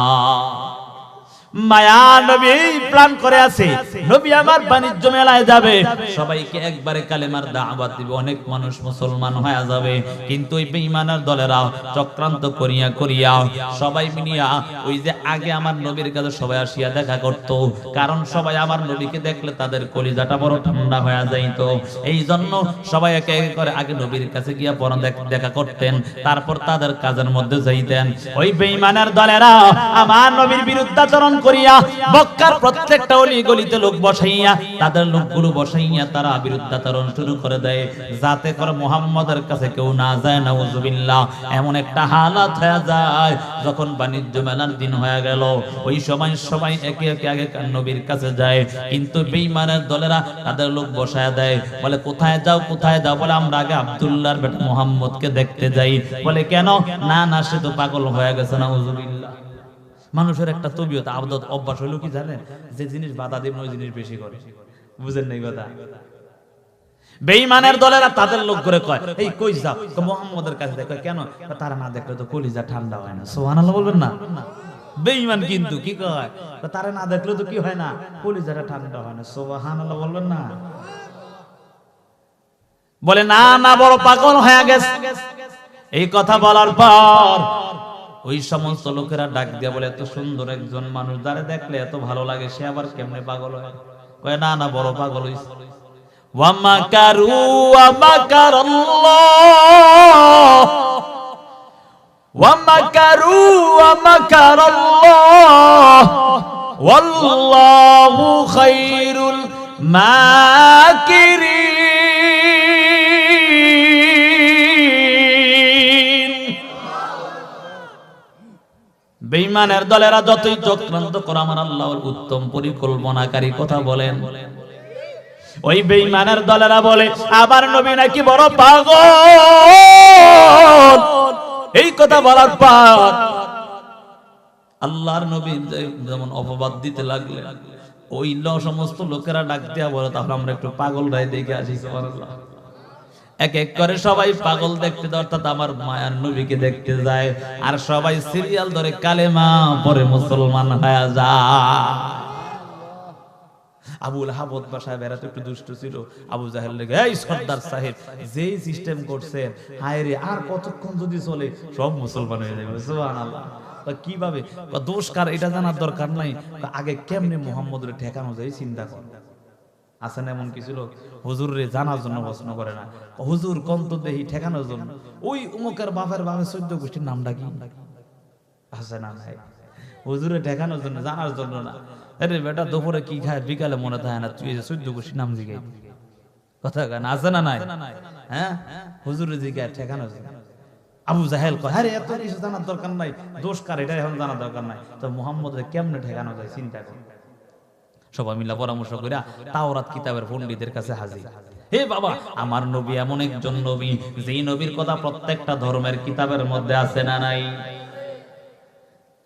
[SPEAKER 1] মায়া নবী প্ল্যান করে আছে, নবী আমার বাণিজ্য মেলায় যাবে, সবাইকে একবারে কালেমার দাওয়াত দিবে, অনেক মানুষ মুসলমান হয়ে যাবে। কিন্তু ওই বেঈমানের দলেরা চক্রান্ত করিয়া করিয়া সবাই মিলিয়া ওই যে আগে আমার নবীর কাছে সবাই আসিয়া দেখা করত, কারণ সবাই আমার নবীকে দেখলে তাদের কলিজাটা বড় ঠান্ডা হয়ে যাইত। এই জন্য সবাই একে একে করে আগে নবীর কাছে গিয়া পর দেখা করতেন, তারপর তাদের কাজের মধ্যে যাইতেন। ওই বেঈমানের দলেরা আমার নবীর বিরুদ্ধাচরণ করিয়া মক্কার প্রত্যেকটা অলি গলিতে লোক বসাইয়া তাদের লোকগুলো বসাইয়া তারা বিরুদ্ধাচরণ শুরু করে দেয়, যাতে করে মুহাম্মদের কাছে কেউ না যায়। নাউজুবিল্লাহ। এমন একটা হালাত হয়ে যায়, যখন বাণিজ্য মেলার দিন হয়ে গেল, ওই সময় সবাই একে একে আগে নবীর কাছে যায়, কিন্তু বেঈমানের দলেরা তাদের লোক বসায় দেয়। বলে কোথায় যাও কোথায় যাও? বলে আমরা আগে আব্দুল্লাহর বেটা মুহাম্মদকে দেখতে যাই। বলে কেন? না না, সে তো পাগল হয়ে গেছে। নাউজুবিল্লাহ। মানুষের একটা তবিয়ত আদত অভ্যাস হলো কি জানেন, যে জিনিস বাধা দেব ওই জিনিস বেশি করে। বুঝেন নাই কথা? বেঈমানের দলেরা তাদের লোক করে কয়, এই কই যাও? মুহাম্মদের কাছে দেখো। কেন? তারা না দেখলে তো কলিজা ঠান্ডা হয় না। সুবহানাল্লাহ বলবেন না? বেঈমান কিন্তু কি কয়, তারা না দেখলে তো কি হয় না, কলিজাটা ঠান্ডা হয় না। সুবহানাল্লাহ বলবেন না? বলে না না, বড় পাগল হয়ে গেছে। এই কথা বলার পর ওই সমস্ত লোকেরা ডাক দিয়া বলে, এত সুন্দর একজন মানুষ যারা দেখলে এত ভালো লাগে, সে আবার কেমনে পাগল হয়? কয় না না, বড় পাগল হইছে। ওয়া মাকারু ওয়া মাকারাল্লাহ ওয়া মাকারু ওয়া মাকারাল্লাহ ওয়াল্লাহু খায়রুল মাকিরিন। বেঈমানের দলেরা যতই চক্রান্ত করে, আমার আল্লাহর উত্তম পরিকল্পনাকারী কথা বলেন। ওই বেঈমানের দলেরা বলে আবার নবী নাকি বড় পাগল। এই কথা বলার পর আল্লাহর নবী যেমন অপবাদ দিতে লাগলেন, ওই সমস্ত লোকেরা ডাক দেয়া বলে, তাহলে আমরা একটু পাগল রায় দেখে আসি। সুবহানাল্লাহ। এক এক করে সবাই পাগল দেখতে, অর্থাৎ আমার মায়ার নবীকে দেখতে যায়, আর সবাই সিরিয়াল ধরে কালেমা পরে মুসলমান হয়ে যায়। আবুল হাবত বাসায় বেড়াতে একটু দুষ্ট ছিল। আবু জাহেল লেগে, এই সর্দার সাহেব যেই সিস্টেম করছেন, হায় রে, আর কতক্ষণ যদি চলে সব মুসলমান হয়ে যাবে। সুবহানাল্লাহ। কিভাবে? দোষ কার এটা জানার দরকার নাই, আগে কেমনে মুহাম্মদরে ঠেকানো যায় চিন্তা কর। আছেন এমন কিছু লোক হুজুর রে জানার জন্য প্রশ্ন করে না, হুজুর কন্ত দেহি ঠেকানোর জন্য। ওই উমুকের বাপের বাপের 14 গোষ্ঠীর নামটা কি আছে না নাই? হুজুরে ঠেকানোর জন্য, জানার জন্য না। আরে বেটা দুপুরে কি খায় বিকালে মনে থাকে না, তুই 14 গোষ্ঠীর নাম জিগাই কথা গান আছে না নাই? হ্যাঁ, হুজুরে জিগায় ঠেকানোর জন্য। আবু জাহেল কয়, আরে এত কিছু জানার দরকার নাই, দোষ কার এটা এখন জানার দরকার নাই, তো মুহাম্মদরে কেমনে ঠেকানো যায় চিন্তা কর। সবাই মিলে পরামর্শ কইরা তাওরাত কিতাবের পণ্ডিতের কাছে হাজির। হে বাবা, আমার নবী এমন একজন নবী, যেই নবীর কথা প্রত্যেকটা ধর্মের কিতাবের মধ্যে আছে না নাই?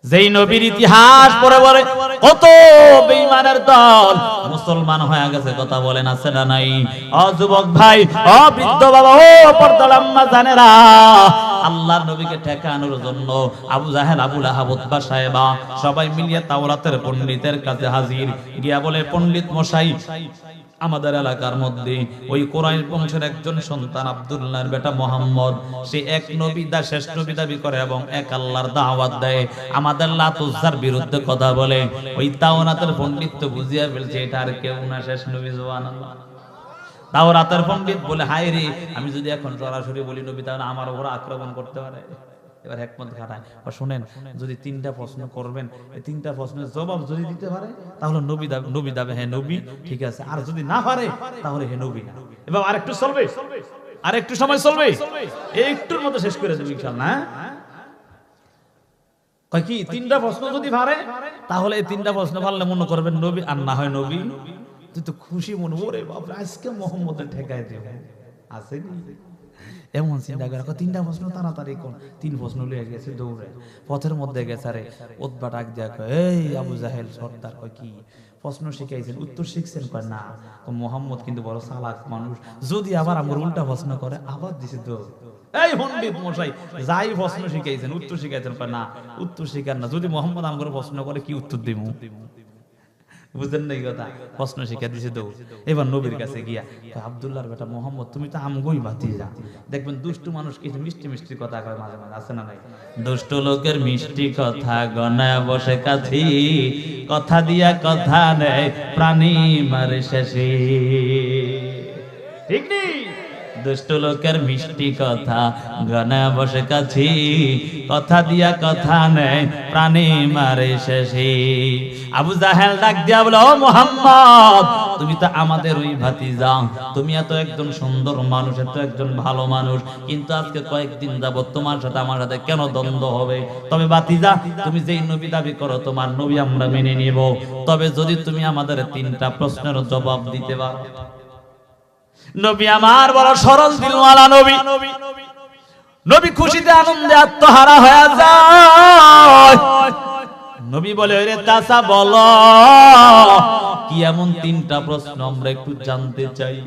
[SPEAKER 1] যেই নবীর ইতিহাস পড়ে পড়ে কত বেঈমানের দল মুসলমান হয়ে গেছে, কথা বলেন আছে না নাই? ও যুবক ভাই, ও বৃদ্ধ বাবা, ও পর্দার আম্মা জানেরা, আল্লাহর নবীকে ঠেকানোর জন্য আবু জাহেল, আবু লাহাব, উতবা সাহেবা সবাই মিলিয়ে তাওরাতের পণ্ডিতের কাছে হাজির। গিয়া বলে, পণ্ডিত মশাই, আমাদের এলাকার মধ্যে ওই কুরাইশ বংশের একজন সন্তান আব্দুল্লাহর বেটা মুহাম্মদ, সে এক নবী দা শেষ নবী দাবি করে এবং এক আল্লাহর দাওয়াত দেয়, আমাদের লাত উজ্জার বিরুদ্ধে কথা বলে। ওই তাওরাতের পণ্ডিত তো বুঝিয়া ফেলছে এটা আর কেউ না, শেষ নবী। সুবহানাল্লাহ। তাওরাতের পণ্ডিত বলে, হায় রে, আমি যদি এখন সরাসরি বলি নবী, তাহলে আমার উপর আক্রমণ করতে পারে। এবার হিকমত খাটায়, শুনেন, যদি 3টা প্রশ্ন করবেন, এই 3টা প্রশ্নের জবাব যদি দিতে পারে তাহলে নবী দাবে হ্যাঁ নবী, ঠিক আছে। আর যদি না পারে তাহলে হে নবী না। এবার আরেকটু চলবে, আরেকটু সময় চলবে, একটুর মতো শেষ করে দেব ইনশাআল্লাহ। কয় কি 3টা প্রশ্ন যদি পারে তাহলে এই 3টা প্রশ্ন পারলে মনে করবেন নবী, আর না হয় নবী। তুই তো খুশি মনে, ওরে বাপ রে, আজকে মুহাম্মদের ঠেকায় দেব। আসেনি এমন চিন্তা করে, 3টা প্রশ্ন তাড়াতাড়ি কোন 3 প্রশ্ন লিয়ে গেছে দৌড়ে, পথের মধ্যে গেছে, আরে উতবা ডাক দিয়া কয়, এই আবু জাহেল সর্দার, কয় কি প্রশ্ন শিখাইছেন, উত্তর শিখছেন? কয় না। তো মুহাম্মদ কিন্তু বড় চালাক মানুষ, যদি আবার আমার উল্টা প্রশ্ন করে আবার দিছে তো। এই পণ্ডিত মশাই, যাই প্রশ্ন শিখাইছেন, উত্তর শিখাইছেন? কয় না, উত্তর শিখার না, যদি মুহাম্মদ আমার প্রশ্ন করে কি উত্তর দিব? বুঝলেন না কথা? প্রশ্ন শিক্ষা দিছে তো। এবার নবীর কাছে গিয়া, আব্দুল্লাহর বেটা মুহাম্মদ, তুমি তো আমগোই ভাতিজা, দেখবেন দুষ্টু মানুষ কিছু মিষ্টি মিষ্টি কথা কয় মাঝে মাঝে, আছে না নাই? দুষ্ট লোকের মিষ্টি কথা গনায় বসে কাছি, কথা দিয়া কথা নেয় প্রাণী মারে শেষে। ঠিক নেই? দুষ্ট লোকের মিষ্টি কথা গানে বসে কাছি, কথা দিয়া কথা নেই প্রাণী মারে শেষে। আবু জাহেল ডাক দিয়া বলে, ও মুহাম্মদ, তুমি তো আমাদের ওই ভাতিজা, তুমি এত একজন সুন্দর মানুষ, এত একজন ভালো মানুষ, কিন্তু আজকে কয়েকদিন যাবত তোমার সাথে আমার সাথে কেন দ্বন্দ্ব হবে? তবে ভাতিজা, তুমি যেই নবী দাবি করো তোমার নবী আমরা মেনে নিব, তবে যদি তুমি আমাদের 3টা প্রশ্নের জবাব দিতে পারো। নবী আমার বড় সরল দিলওয়ালা নবী, নবী খুশিতে আনন্দে আত্মহারা হয়ে যায়। নবী বলে, ওরে চাচা বলো, কি এমন 3টা প্রশ্ন আমরা একটু জানতে চাই।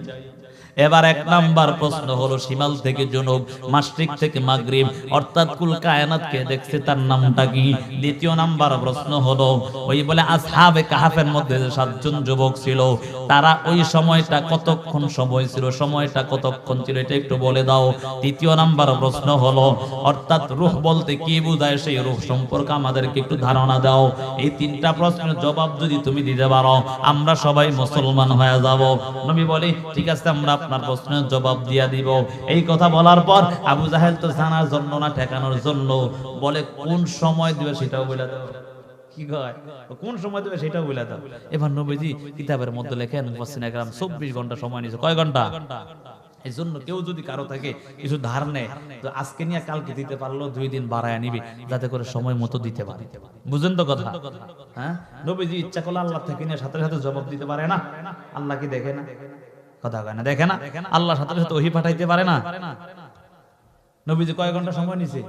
[SPEAKER 1] এবার 1 নাম্বার প্রশ্ন হলো শিমাল থেকে জুনুব, মাশরিক থেকে মাগরিব, অর্থাৎ কুল কায়নাতকে দেখছে, তার নামটা কি? দ্বিতীয় নাম্বার প্রশ্ন হলো ওই বলে আসহাবে কাহাফের মধ্যে যে 7 জন যুবক ছিল, তারা ওই সময়টা কতক্ষণ সময় ছিল, সময়টা কতক্ষণ ছিল, এটা একটু বলে দাও। তৃতীয় নাম্বার প্রশ্ন হলো অর্থাৎ রূহ বলতে কি বোঝায়, সেই রূহ সম্পর্কে আমাদেরকে একটু ধারণা দাও। এই 3টা প্রশ্নের জবাব যদি তুমি দিতে পারো, আমরা সবাই মুসলমান হয়ে যাব। নবী বলে, ঠিক আছে, আমরা আপনার প্রশ্নের জবাব দিয়া দিব। এই কথা বলার পর আবু জাহেল তো জানার জন্য না, ঠেকানোর জন্য বলে, কোন সময় দিবে সেটাও বলে দাও। কি কয়, কোন সময় দিবে সেটাও বলে দাও। এবার নবীজি কিতাবের মধ্যে লেখেন, মুফাসসিরিন একরাম 24 ঘন্টা সময় নিয়েছে। কয় ঘন্টা? এই জন্য কেউ যদি কারো থেকে কিছু ধার নেয়, তো আজকে নিয়ে কালকে দিতে পারলো, 2 দিন বাড়ায় নিবে, যাতে করে সময় মতো দিতে পারে। বুঝেন তো কথা? হ্যাঁ, নবীজি ইচ্ছা করলে আল্লাহ থেকে নিয়ে সাথে সাথে জবাব দিতে পারে না? আল্লাহ কি দেখে না? কথা কয় না, দেখে না? আল্লাহ সাথে সাথে ওহী পাঠাইতে পারে না? নবীজি কয় ঘন্টা সময় নিছে?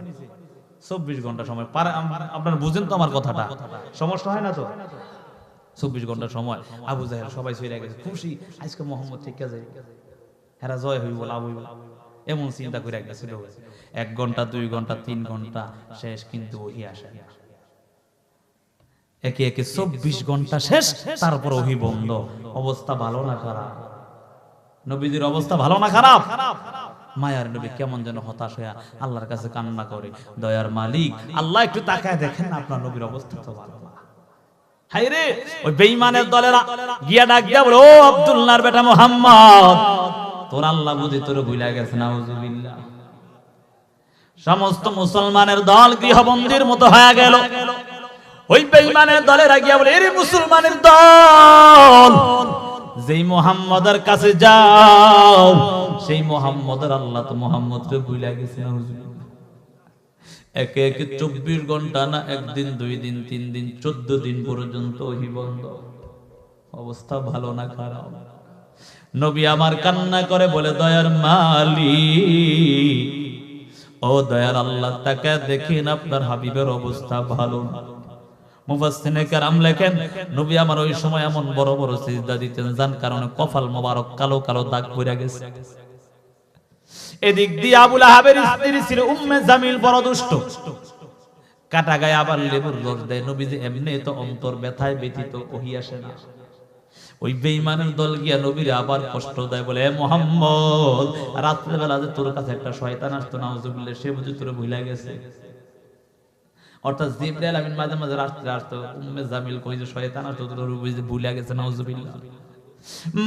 [SPEAKER 1] 24 ঘন্টা সময়। আপনারা বুঝেন তো আমার কথাটা? সমস্যা হয় না তো? 24 ঘন্টা সময়। আবু জাহেল সবাই সইরা গেছে, খুশি, আজকে মুহাম্মদ ঠিক আছে, হেরা জয় হইব, লাভ হইব, এমন চিন্তা করে গেছিল। 1 ঘন্টা, 2 ঘন্টা, 3 ঘন্টা শেষ, কিন্তু ওহী আসে না। একে একে 24 ঘন্টা শেষ, তারপর ওহী বন্ধ। অবস্থা ভালো না খারাপ? নবীজির অবস্থা ভালো না খারাপ? মায়ার নবী কেমন যেন হতাশ হয়ে আল্লাহর কাছে কান্না করে, দয়ার মালিক আল্লাহ, একটু তাকায় দেখেন না, আপনার নবীর অবস্থা তো ভালো না। হায় রে, ওই বেঈমানের দলেরা গিয়া ডাক দিয়া বলে, ও আব্দুল্লাহর বেটা মুহাম্মদ, তোর আল্লাহ বুঝি তোরে ভুলে গেছে, নাউজুবিল্লাহ। সমস্ত মুসলমানের দল গৃহবন্দীর মতো হয়ে গেল। ওই বেঈমানের দলেরা গিয়া বলে, এরে মুসলমানের দল, যেই মুহাম্মদের কাছে যাও, সেই মুহাম্মদের আল্লাহ তো মুহাম্মদকে ভুলে গেছে, নাউজুবিল্লাহ। একে একে 24 ঘন্টা না, 1 দিন, 2 দিন, 3 দিন, 14 দিন পর্যন্ত ওহী বন্ধ। অবস্থা ভালো না খারাপ? নবী আমার কান্না করে বলে, দয়ার মালিক, ও দয়ার আল্লাহ, তাকে দেখেন আপনার হাবিবের অবস্থা ভালো না। মুফাসসিরিনে কেরাম লেখেন, নবী আমার ওই সময় এমন বড় বড় সিজদা দিতেন, যার কারণে কপাল মোবারক কালো কালো দাগ পড়ে গেছে। এদিক দিয়ে আবু লাহাবের স্ত্রী ছিল উম্মে জামিল, বড় দুষ্ট, কাটা গায়ে আবার লেবুর রস দেয়। নবীজি এমনি তো অন্তর ব্যথায় ব্যথিত, ওহী আসে না। ওই বেঈমানের দল গিয়া নবীর আবার কষ্ট দেয়, বলে, এ মুহাম্মদ, রাত্রে বেলা যে তোর কাছে একটা শয়তান আসতো, নাউজুবিল্লাহ, সে বুঝি তোরে ভুলে গেছে। অর্থাৎ জিবরাইল আমিন মাঝে মাঝে রাত্রে আসতো, উম্মে জামিল কই যে শয়তান আসতো, তোর বুঝি ভুলে গেছে, নাউজুবিল্লাহ।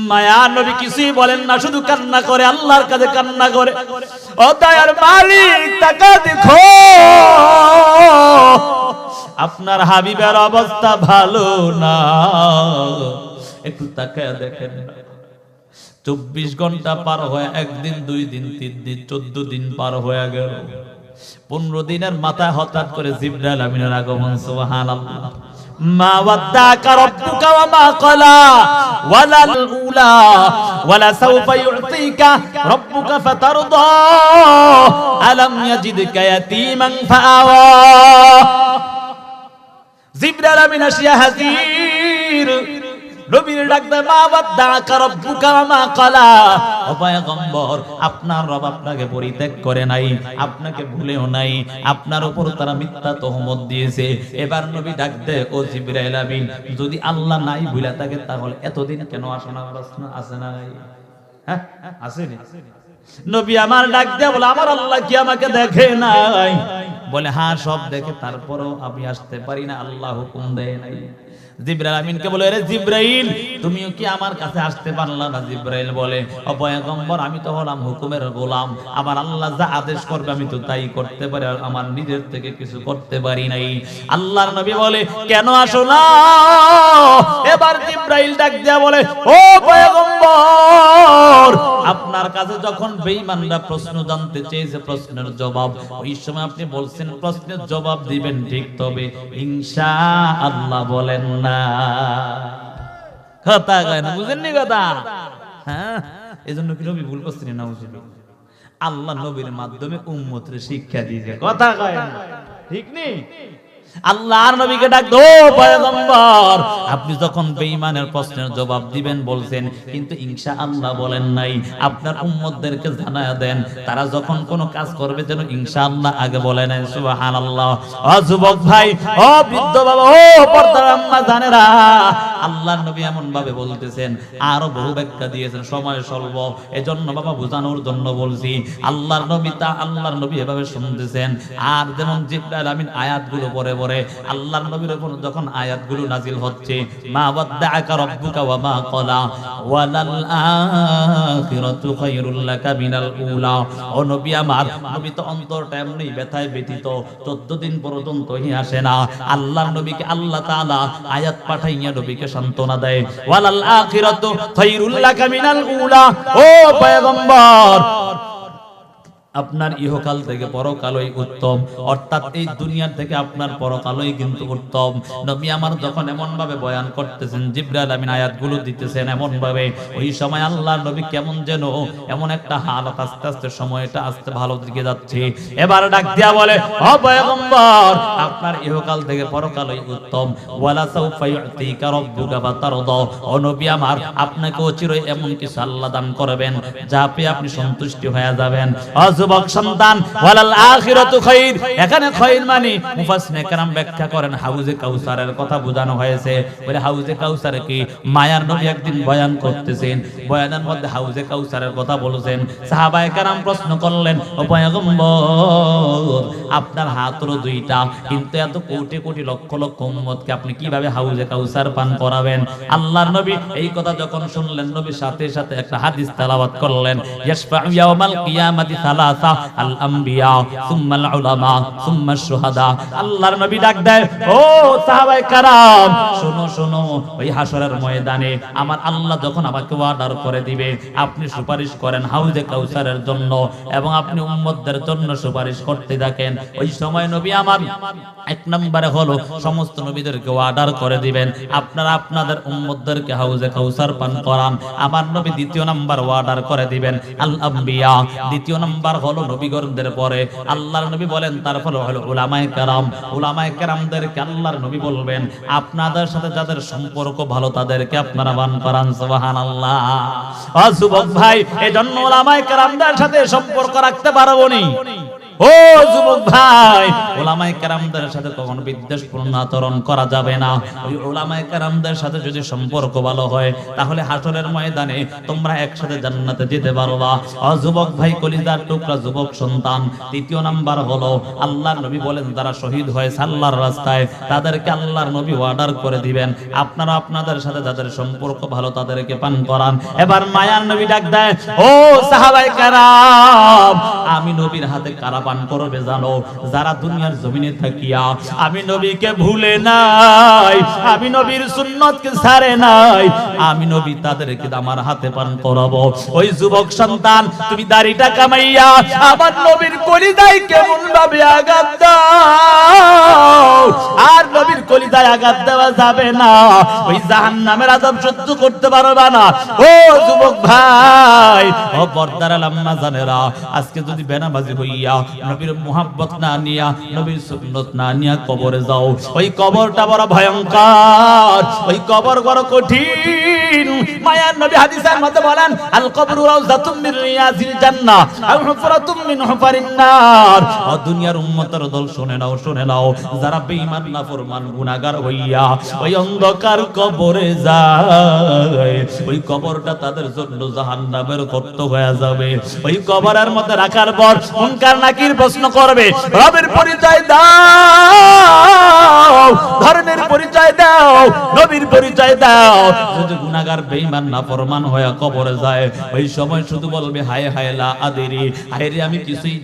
[SPEAKER 1] মায়ার নবী কিছুই বলেন না, শুধু কান্না করে, আল্লাহর কাছে কান্না করে, ও দয়ার মালিক, তাকা দেখো, আপনার হাবিবের অবস্থা ভালো না, একটু তাকায় দেখেন। 24 ঘন্টা পার হয়ে 1 দিন, 2 দিন, 3 দিন, 14 দিন পার হয়ে গেল। 15 দিনের মাথায় হঠাৎ করে জিবরাইল আমিনের আগমন। সুবহানাল্লাহ। মা ওয়াদ্দাকা রাব্বুকা ওয়া মা ক্বালা ওয়ালাল উলা ওয়ালা সাওফা ইউতিকা রাব্বুকা ফাতারদা আলাম ইয়াজিদকা ইয়াতীমান ফাআওয়া। জিবরাইল আমিন আসিয়া হাজির, নবীর ডাক দেয়, মা ওয়াদ্দাকা রাব্বুকা ওয়া মা ক্বালা, ও পয়গম্বর, আপনার রব আপনাকে পরিত্যাগ করে নাই, আপনাকে ভুলেও নাই, আপনার উপর তারা মিথ্যা তহমত দিয়েছে। এবার নবী ডাক দেয়, ও জিবরাইল আমিন, যদি আল্লাহ নাই ভুলে থাকে, তাহলে এতদিন কেন আসে না? প্রশ্ন আছে না নাই? হ্যাঁ, আসেনি? নবী আমার ডাক দেয় বলে, আমার আল্লাহ কি আমাকে দেখে নাই? বলে হ্যাঁ সব দেখে, তারপরেও আমি আসতে পারি না, আল্লাহ হুকুম দেয় নাই। জিবরাইল আমিনকে বলে, আরে জিবরাইল তুমিও কি আমার কাছে আসতে পারলা না? জিবরাইল বলে, ও পয়গম্বর আমি তো হলাম হুকুমের গোলাম, আমার আল্লাহ যা আদেশ করবে আমি তো তাই করতে পারি, আর আমার নিজের থেকে কিছু করতে পারি নাই। আল্লাহর নবী বলে, কেন আসো না? এবার জিবরাইল ডাক দিয়া বলে, ও পয়গম্বর আপনার কাছে যখন বেঈমানরা প্রশ্ন জানতে চেয়েছে, প্রশ্নের জবাব, ওই সময় আপনি বলছেন প্রশ্নের জবাব দিবেন ঠিক, তবে ইনশাআল্লাহ বলেন না। কথা কয় না, বুঝেননি কথা? হ্যাঁ, এজন্য কি নবী ভুল করছেন না? আল্লাহ নবীর মাধ্যমে উম্মতরে শিক্ষা দিয়েছে। কথা কয় না, ঠিক নেই? আল্লাহর নবীকে ডাক দো, পয়গম্বর আপনি যখন বেঈমানের প্রশ্নের জবাব দিবেন বলছেন, কিন্তু ইনশাআল্লাহ বলেন নাই। আপনার উম্মতদেরকে জানায়া দেন, তারা যখন কোনো কাজ করবে যেন ইনশাআল্লাহ আগে বলে নেন। সুবহানাল্লাহ। ও যুবক ভাই, ও বৃদ্ধ বাবা, ও পর্দার আম্মা জানেরা, আল্লাহর নবী এমন ভাবে বলতেছেন, আরো বহু ব্যাখ্যা দিয়েছেন, সময় স্বল্প, এজন্য বাবা বোঝানোর জন্য বলছি। আল্লাহর নবী এভাবে শুনতেছেন। আর যেমন জিবরাইল আমিন আয়াতগুলো পড়ে আল্লাহর নবীর উপর যখন আয়াতগুলো নাজিল হচ্ছে, মা ওয়াদ্দাআকা রাব্বুকা ওয়া মা ক্বালা ওয়ালাল আখিরাতু খায়রুল লাকা মিনাল উলা। ও নবী আমার, নবী তো অন্তরটা এমনি ব্যথায় ব্যথিত, 14 দিন পর্যন্ত আসে না। আল্লাহর নবীকে আল্লাহ তাআলা আয়াত পাঠাইয়া নবীকে সান্ত্বনা দেয়, ওয়ালাল আখিরাতু খায়রুল লাকা মিনাল উলা। ও পয়গম্বর আপনার ইহকাল থেকে পরকালই উত্তম, অর্থাৎ এই দুনিয়ার থেকে আপনার পরকালই কিন্তু উত্তম। নবী আমার যখন এমন ভাবে বয়ান করতেছেন, জিবরাইল আমিন আয়াতগুলো দিতেছেন এমন ভাবে, ওই সময় আল্লাহর নবী কেমন যেন এমন একটা হালত, আস্তে আস্তে সময়টা আস্তে ভালো দিকে যাচ্ছে। এবার ডাক দিয়া বলে, ও পয়গম্বর আপনার ইহকাল থেকে পরকালই উত্তম, ওয়ালা সাউফা ইউতিকা রাব্বুকা ফাতারদা। ও নবী আমার, আপনাকে চিরই এমন কিছু আল্লাহ দান করবেন যা পেয়ে আপনি সন্তুষ্টি হয়ে যাবেন। যুবক সন্তান, ওয়ালাল আখিরাতু খায়র, এখানে খায়র মানে মুফাসসিরিনে কেরাম ব্যাখ্যা করেন হাউজে কাউসারের কথা বোঝানো হয়েছে। বলে হাউজে কাউসার কি? মায়ার নবী একদিন বয়ান করতেছেন, বয়ানের মধ্যে হাউজে কাউসারের কথা বলেছেন। সাহাবায়ে কেরাম প্রশ্ন করলেন, ও পয়গম্বর আপনার হাতও দুইটা, কিন্তু এত কোটি কোটি লক্ষ লক্ষ উম্মতকে আপনি কিভাবে হাউজে কাউসার পান করাবেন? আল্লাহর নবী এই কথা যখন শুনলেন, নবী সাথে সাথে একটা হাদিস তেলাওয়াত করলেন, ইয়াশফাউ ইয়াউমাল কিয়ামাতি সালাসা আল আম্বিয়া সুম্মাল উলামা সুম্মাশ শুহাদা। আল্লাহর নবী ডাক দেয়, ও সাহাবায়ে কেরাম শোনো শোনো, ওই হাসরের ময়দানে আমার আল্লাহ যখন আমাকে অর্ডার করে দিবে, আপনি সুপারিশ করেন হাউজে কাউসারের জন্য, এবং আপনি উম্মতদের জন্য সুপারিশ করতে থাকেন। ওই সময় নবী আমার এক নম্বরে হলো সমস্ত নবীদেরকে অর্ডার করে দিবেন, আপনারা আপনাদের উম্মতদেরকে হাউজে কাউসার পান করান। আমার নবী দ্বিতীয় নাম্বার অর্ডার করে দিবেন আল আম্বিয়া, দ্বিতীয় নাম্বার হলো নবীগণদের পরে আল্লাহর নবী বলেন, তারপর হলো উলামায়ে কেরাম, উলামায়ে কেরামদেরকে আল্লাহর নবী বলবেন আপনাদের সাথে যাদের সম্পর্ক ভালো তাদেরকে আপনারা পান করান। সুবহানাল্লাহ। ও যুবক ভাই, এজন্য উলামায়ে কেরামদের সাথে সম্পর্ক রাখতে পারবো নি। ও যুবক ভাই, উলামায়ে কেরামদের সাথে কখনো বিদ্বেষপূর্ণ আচরণ করা যাবে না। ওই উলামায়ে কেরামদের সাথে যদি সম্পর্ক ভালো হয়, তাহলে হাসরের ময়দানে তোমরা একসাথে জান্নাতে যেতে পারবা। ও যুবক ভাই, কলিজার টুকরা যুবক সন্তান, তৃতীয় নাম্বার হলো আল্লাহর নবী বলেন যারা শহীদ হয়েছে আল্লাহর রাস্তায়, তাদেরকে আল্লাহর নবী অর্ডার করে দিবেন আপনারা আপনাদের সাথে যাদের সম্পর্ক ভালো তাদেরকে পান করান। এবার মায়ার নবী ডাক দেয়, ও সাহাবায়ে কেরাম আমি নবীর হাতে কারা পান করবে জানো? যারা দুনিয়ার জমিনে থাকিয়া আমি নবীকে ভুলে নাই, আমি নবীর সুন্নতকে ছাড়ে নাই, আমি নবী তাদেরকে আমার হাতে পান করাবো। ওই যুবক সন্তান, তুমি দাড়িটা কামাইয়া আমার নবীর কলিজায় কেমন ভাবে আঘাত দাও, আর নবীর কলিজায় আঘাত দেওয়া যাবে না, ওই জাহান্নামের আযাব সহ্য করতে পারবে না। ও যুবক ভাই, ও পর্দার আম্মা জানেরা, আজকে যদি বেনামাজি হইয়া নবীর মুহাব্বত না নিয়া, নবীর সুন্নাত না নিয়া কবরে যাও, ওই কবরটা বড় ভয়ঙ্কর, ওই কবর বড় কঠিন। দিন মায়ার নবী হাদিসের মধ্যে বলেন আল কবরু রাউযাতুম মির রিয়াজিল জান্নাহ আও হুফরাতুম মিন হুফারিন নার। ও দুনিয়ার উম্মতের দল শুনে নাও যারা বেঈমান নাফরমান গুনাহগার হইয়া ওই অন্ধকার কবরে যায়, ওই কবরটা তাদের জন্য জাহান্নামের গর্ত হয়ে যাবে। ওই কবরের মধ্যে রাখার পর মুনকার নাকির প্রশ্ন করবে, রবের পরিচয় দাও, ধর্মের পরিচয় দাও, নবীর পরিচয় দাও। যদি গুনাহগার বেঈমান নাফরমান হয়ে কবরে যায়, ওই সময় শুধু বলবে হায় হায় লা আদেরি, হায় রে আমি কিছুই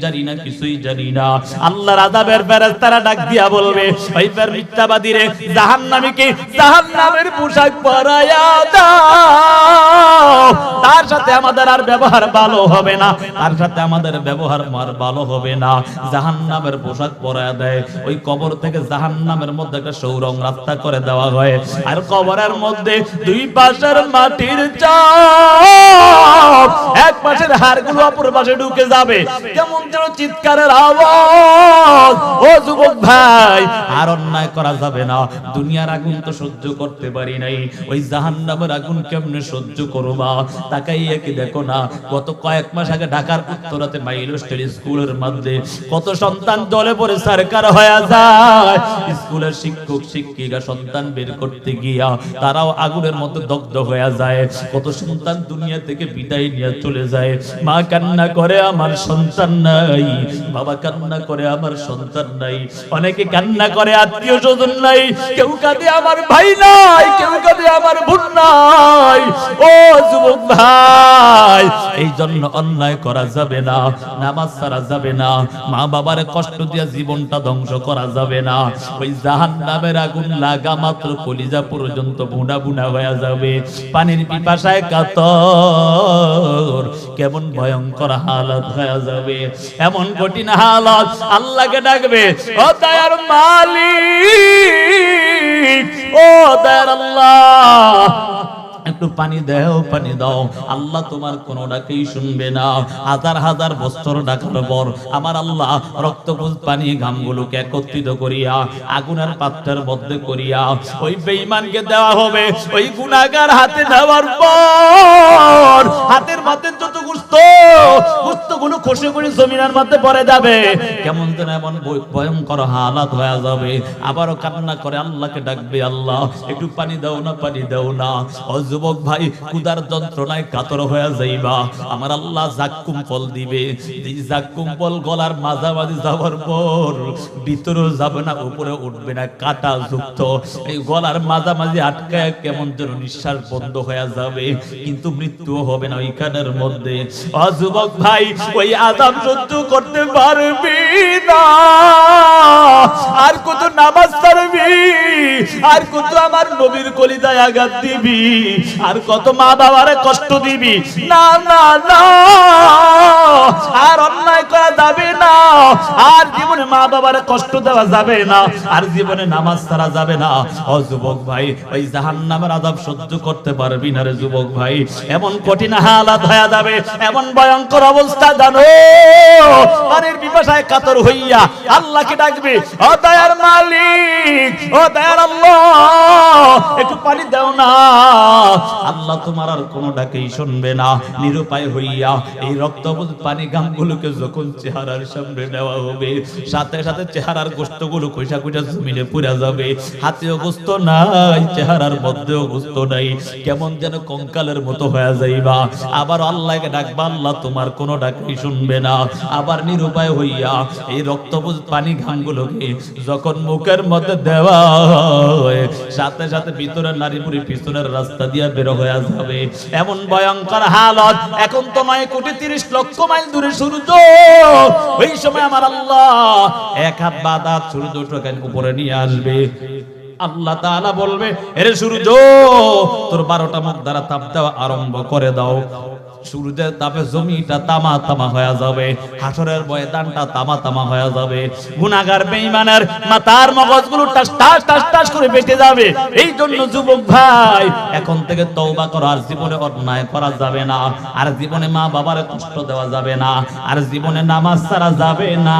[SPEAKER 1] জানি না। আল্লাহর আযাবের ফেরেশতারা ডাক দিয়া বলবে, ওই মিথ্যাবাদীরে জাহান্নামীকে জাহান্নামের পোশাক পরায়া দাও, তার সাথে আমাদের আর ব্যবহার ভালো হবে না, জাহান্নামের পোশাক পরায়া দেয়। ওই কবর থেকে জাহান্নামের মধ্যে একটা সৌরং রাস্তা করে দেওয়া হয়, আর কবরের মধ্যে দুই পাশের মাটির চাপ, এক পাশের হাড়গুলো অপর পাশে ঢুকে যাবে, কেমন যেন চিৎকারের আওয়াজ। ও যুবক ভাই, আর অন্যায় করা যাবে না। দুনিয়ার আগুন তো সহ্য করতে পারি নাই, ওই জাহান্নামের আগুন কেমনে সহ্য করবা? তাকাইয়া কি দেখো না, গত কয়েক মাস আগে ঢাকার উত্তরাতে মাইল স্কুলের মধ্যে কত সন্তান দলে পড়ে সরকার হয়ে যায়। স্কুলের শিক্ষক শিক্ষিকা সন্তান বের করতে গিয়া তারাও আগুনের মধ্যে দগ্ধ হয়ে যায়। কত সন্তান দুনিয়া থেকে বিদায় নিয়ে চলে যায়। মা কান্না করে আমার সন্তান নাই, বাবা কান্না করে আমার সন্তান নাই, অনেকে কান্না করে আত্মীয় স্বজন নাই, কেউ কাঁদে আমার ভাই নাই, কেউ কাঁদে আমার বোন নাই। ও যুবক ভাই, এই জন্য অন্যায় করা যাবে না, নামাজ ছাড়া যাবে না, মা বাবার কষ্ট দিয়া জীবনটা ধ্বংস করা যাবে না। ওই জাহান্নামের আগুন লাগা মাত্র কলিজা পর্যন্ত বুনা বুনা হয়ে যাবে, পানির পিপাসায় কাতর, কেমন ভয়ঙ্কর হালত হয়ে যাবে, এমন কঠিন হালত। আল্লাহকে ডাকবে, ও দয়ার মালিক, ও দয়ার আল্লাহ, একটু পানি দাও। আল্লাহ তোমার কোন ডাকেই শুনবে না। হাজার হাজার বছর ডাকার পর আমার আল্লাহ রক্তপুঞ্জ পানি ঘামগুলোকে একত্রিত করিয়া আগুনের পাত্রের মধ্যে করিয়া ওই বেঈমানকে দেওয়া হবে। ওই গুনাহগার হাতে দেওয়ার পর হাতের মধ্যে যত গুস্তগুলো খসে করে জমিনের মধ্যে পড়ে যাবে, কেমন যেন এমন ভয়ঙ্কর হালাত হয়ে যাবে। আবারও কান্না করে আল্লাহকে ডাকবে, আল্লাহ একটু পানি দাও না। যুবক ভাই, ক্ষুধার যন্ত্রণায় কাতর হয়ে যাইবা, আমার আল্লাহ জাক্কুম ফল দিবে। জাক্কুম ফল গলার মাঝামাঝি যাওয়ার পর ভিতরে যাবে না, উপরে উঠবে না, কাটা যুক্ত এই গলার মাঝামাঝি আটকায় কেমন যেন নিঃশ্বাস বন্ধ হয়ে যাবে, কিন্তু মৃত্যু হবে না ওইখানের মধ্যে। যুবক ভাই, ওই আযাব সহ্য করতে পারবি না, আর কত নামাজ পড়বি, আর কত আমার নবীর কলিজায় আঘাত দিবি, আর কত মা বাবারে কষ্ট দিবি। না, আর অন্যায় করা যাবে না, আর জীবনে মা বাবারে কষ্ট দেওয়া যাবে না, আর জীবনে নামাজ ছাড়া যাবে না। ও যুবক ভাই, ওই জাহান্নামের আযাব সহ্য করতে পারবি না রে যুবক ভাই, এমন কঠিন হালাত হয়ে যাবে, এমন ভয়ঙ্কর অবস্থা। জানো, পানির পিপাসায় কাতর হইয়া আল্লাহকে ডাকবে, ও দয়ার মালিক, ও দয়ার আল্লাহ, একটু পানি দাও না। আল্লাহ তোমার আর কোন ডাকেই শুনবে না। নিরুপায় হইয়া এই রক্তপুঞ্জ পানি ঘামগুলোকে যখন চেহারার সামনে নেওয়া হবে, সাথে সাথে চেহারার গোশতগুলো কইসা জমিনে পুড়ে যাবে। হাতেও গোশত নাই, চেহারার মধ্যেও গোশত নাই, কেমন যেন কঙ্কালের মতো হয়ে যাইবা। আবার আল্লাহকে ডাকবা, আল্লাহ তোমার কোন ডাকেই শুনবে না। আবার নিরুপায় হইয়া এই রক্তপুঞ্জ পানি ঘামগুলোকে যখন মুখের মধ্যে দেওয়া হয়, সাথে সাথে ভিতরের নারীপুরি পিছনের রাস্তা দিয়া বের হয়ে যাবে। এমন ভয়ঙ্কর হালত। এখন তো 9,30,00,000 মাইল দূরে সূর্য, ওই সময় আমার আল্লাহ এক হাত বাঁধা সূর্যটাকে উপরে নিয়ে আসবে। আল্লাহ তাআলা বলবে, এরে সূর্য, তোর 12টা মুখ দ্বারা তাপ দেওয়া আরম্ভ করে দাও। সূর্যের তাপে জমিটা তামা তামা হয়ে যাবে, হাসরের ময়দানটা তামা তামা হয়ে যাবে। গুনাহগার বেঈমানের মাথার মগজগুলো টাস টাস টাস টাস করে বেটে যাবে। এই জন্য যুবক ভাই, এখন থেকে তওবা করো, আর জীবনে অন্যায় করা যাবে না, আর জীবনে মা বাবার কষ্ট দেওয়া যাবে না, আর জীবনে নামাজ ছাড়া যাবে না,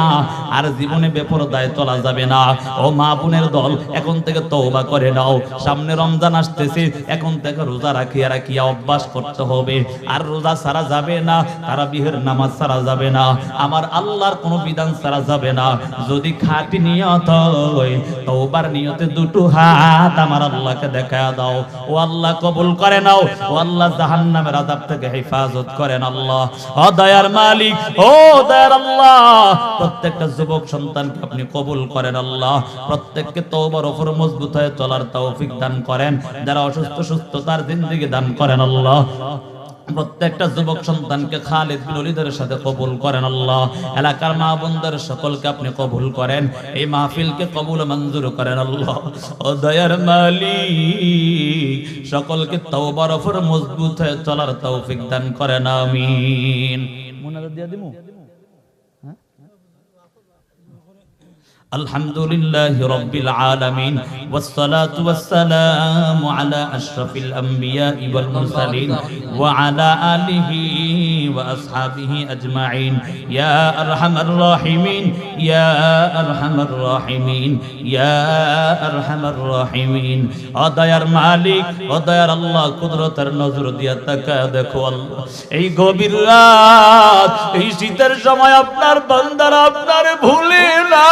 [SPEAKER 1] আর জীবনে বেপরদায় চলা যাবে না। ও মা বোনের দল, এখন থেকে তওবা করে নাও। সামনে রমজান আসতেছে, এখন থেকে রোজা রাখিয়া অভ্যাস করতে হবে। আর রোজা ছাড়া যাবে না, তারাবিহের নামাজ ছাড়া যাবে না, আমার আল্লাহর কোনো বিধান ছাড়া যাবে না। যদি খাঁটি নিয়ত হয়, তওবার নিয়তে দুটো হাত আমার আল্লাহকে দেখায়া দাও। ও আল্লাহ কবুল করে নাও। ও আল্লাহ জাহান্নামের আযাব থেকে হেফাজত করেন আল্লাহ। ও দয়ার মালিক, ও দয়ার আল্লাহ, প্রত্যেকটা যুবক সন্তানকে আপনি কবুল করেন আল্লাহ। প্রত্যেককে তওবার উপর মজবুত হয়ে চলার তৌফিক দান করেন। যারা অসুস্থ সুস্থতার জিন্দেগি দান করেন আল্লাহ। প্রত্যেকটা যুবক সন্তানকে খালিদ বিন ওলীদের সাথে কবুল করেন আল্লাহ। এলাকার মা বোনদের সকলকে আপনি কবুল করেন। এই মাহফিলকে কবুল মঞ্জুর করেন আল্লাহ। ও দয়ার মালিক, সকলকে তওবার উপর মজবুত হয়ে চলার তৌফিক দান করেন, আমিন। মুনাজাত দিয়া দিমু। الحمد لله رب العالمين والصلاة والسلام على أشرف الأنبياء والمرسلين وعلى آله وأصحابه أجمعين يا أرحم الراحمين يا أرحم الراحمين يا أرحم الراحمين أدير مالك أدير الله قدرة النظر ديتك দেখো আল্লাহ, এই গভীর রাত, এই শীতের সময় আপনার বান্দারা আপনার ভুলে না।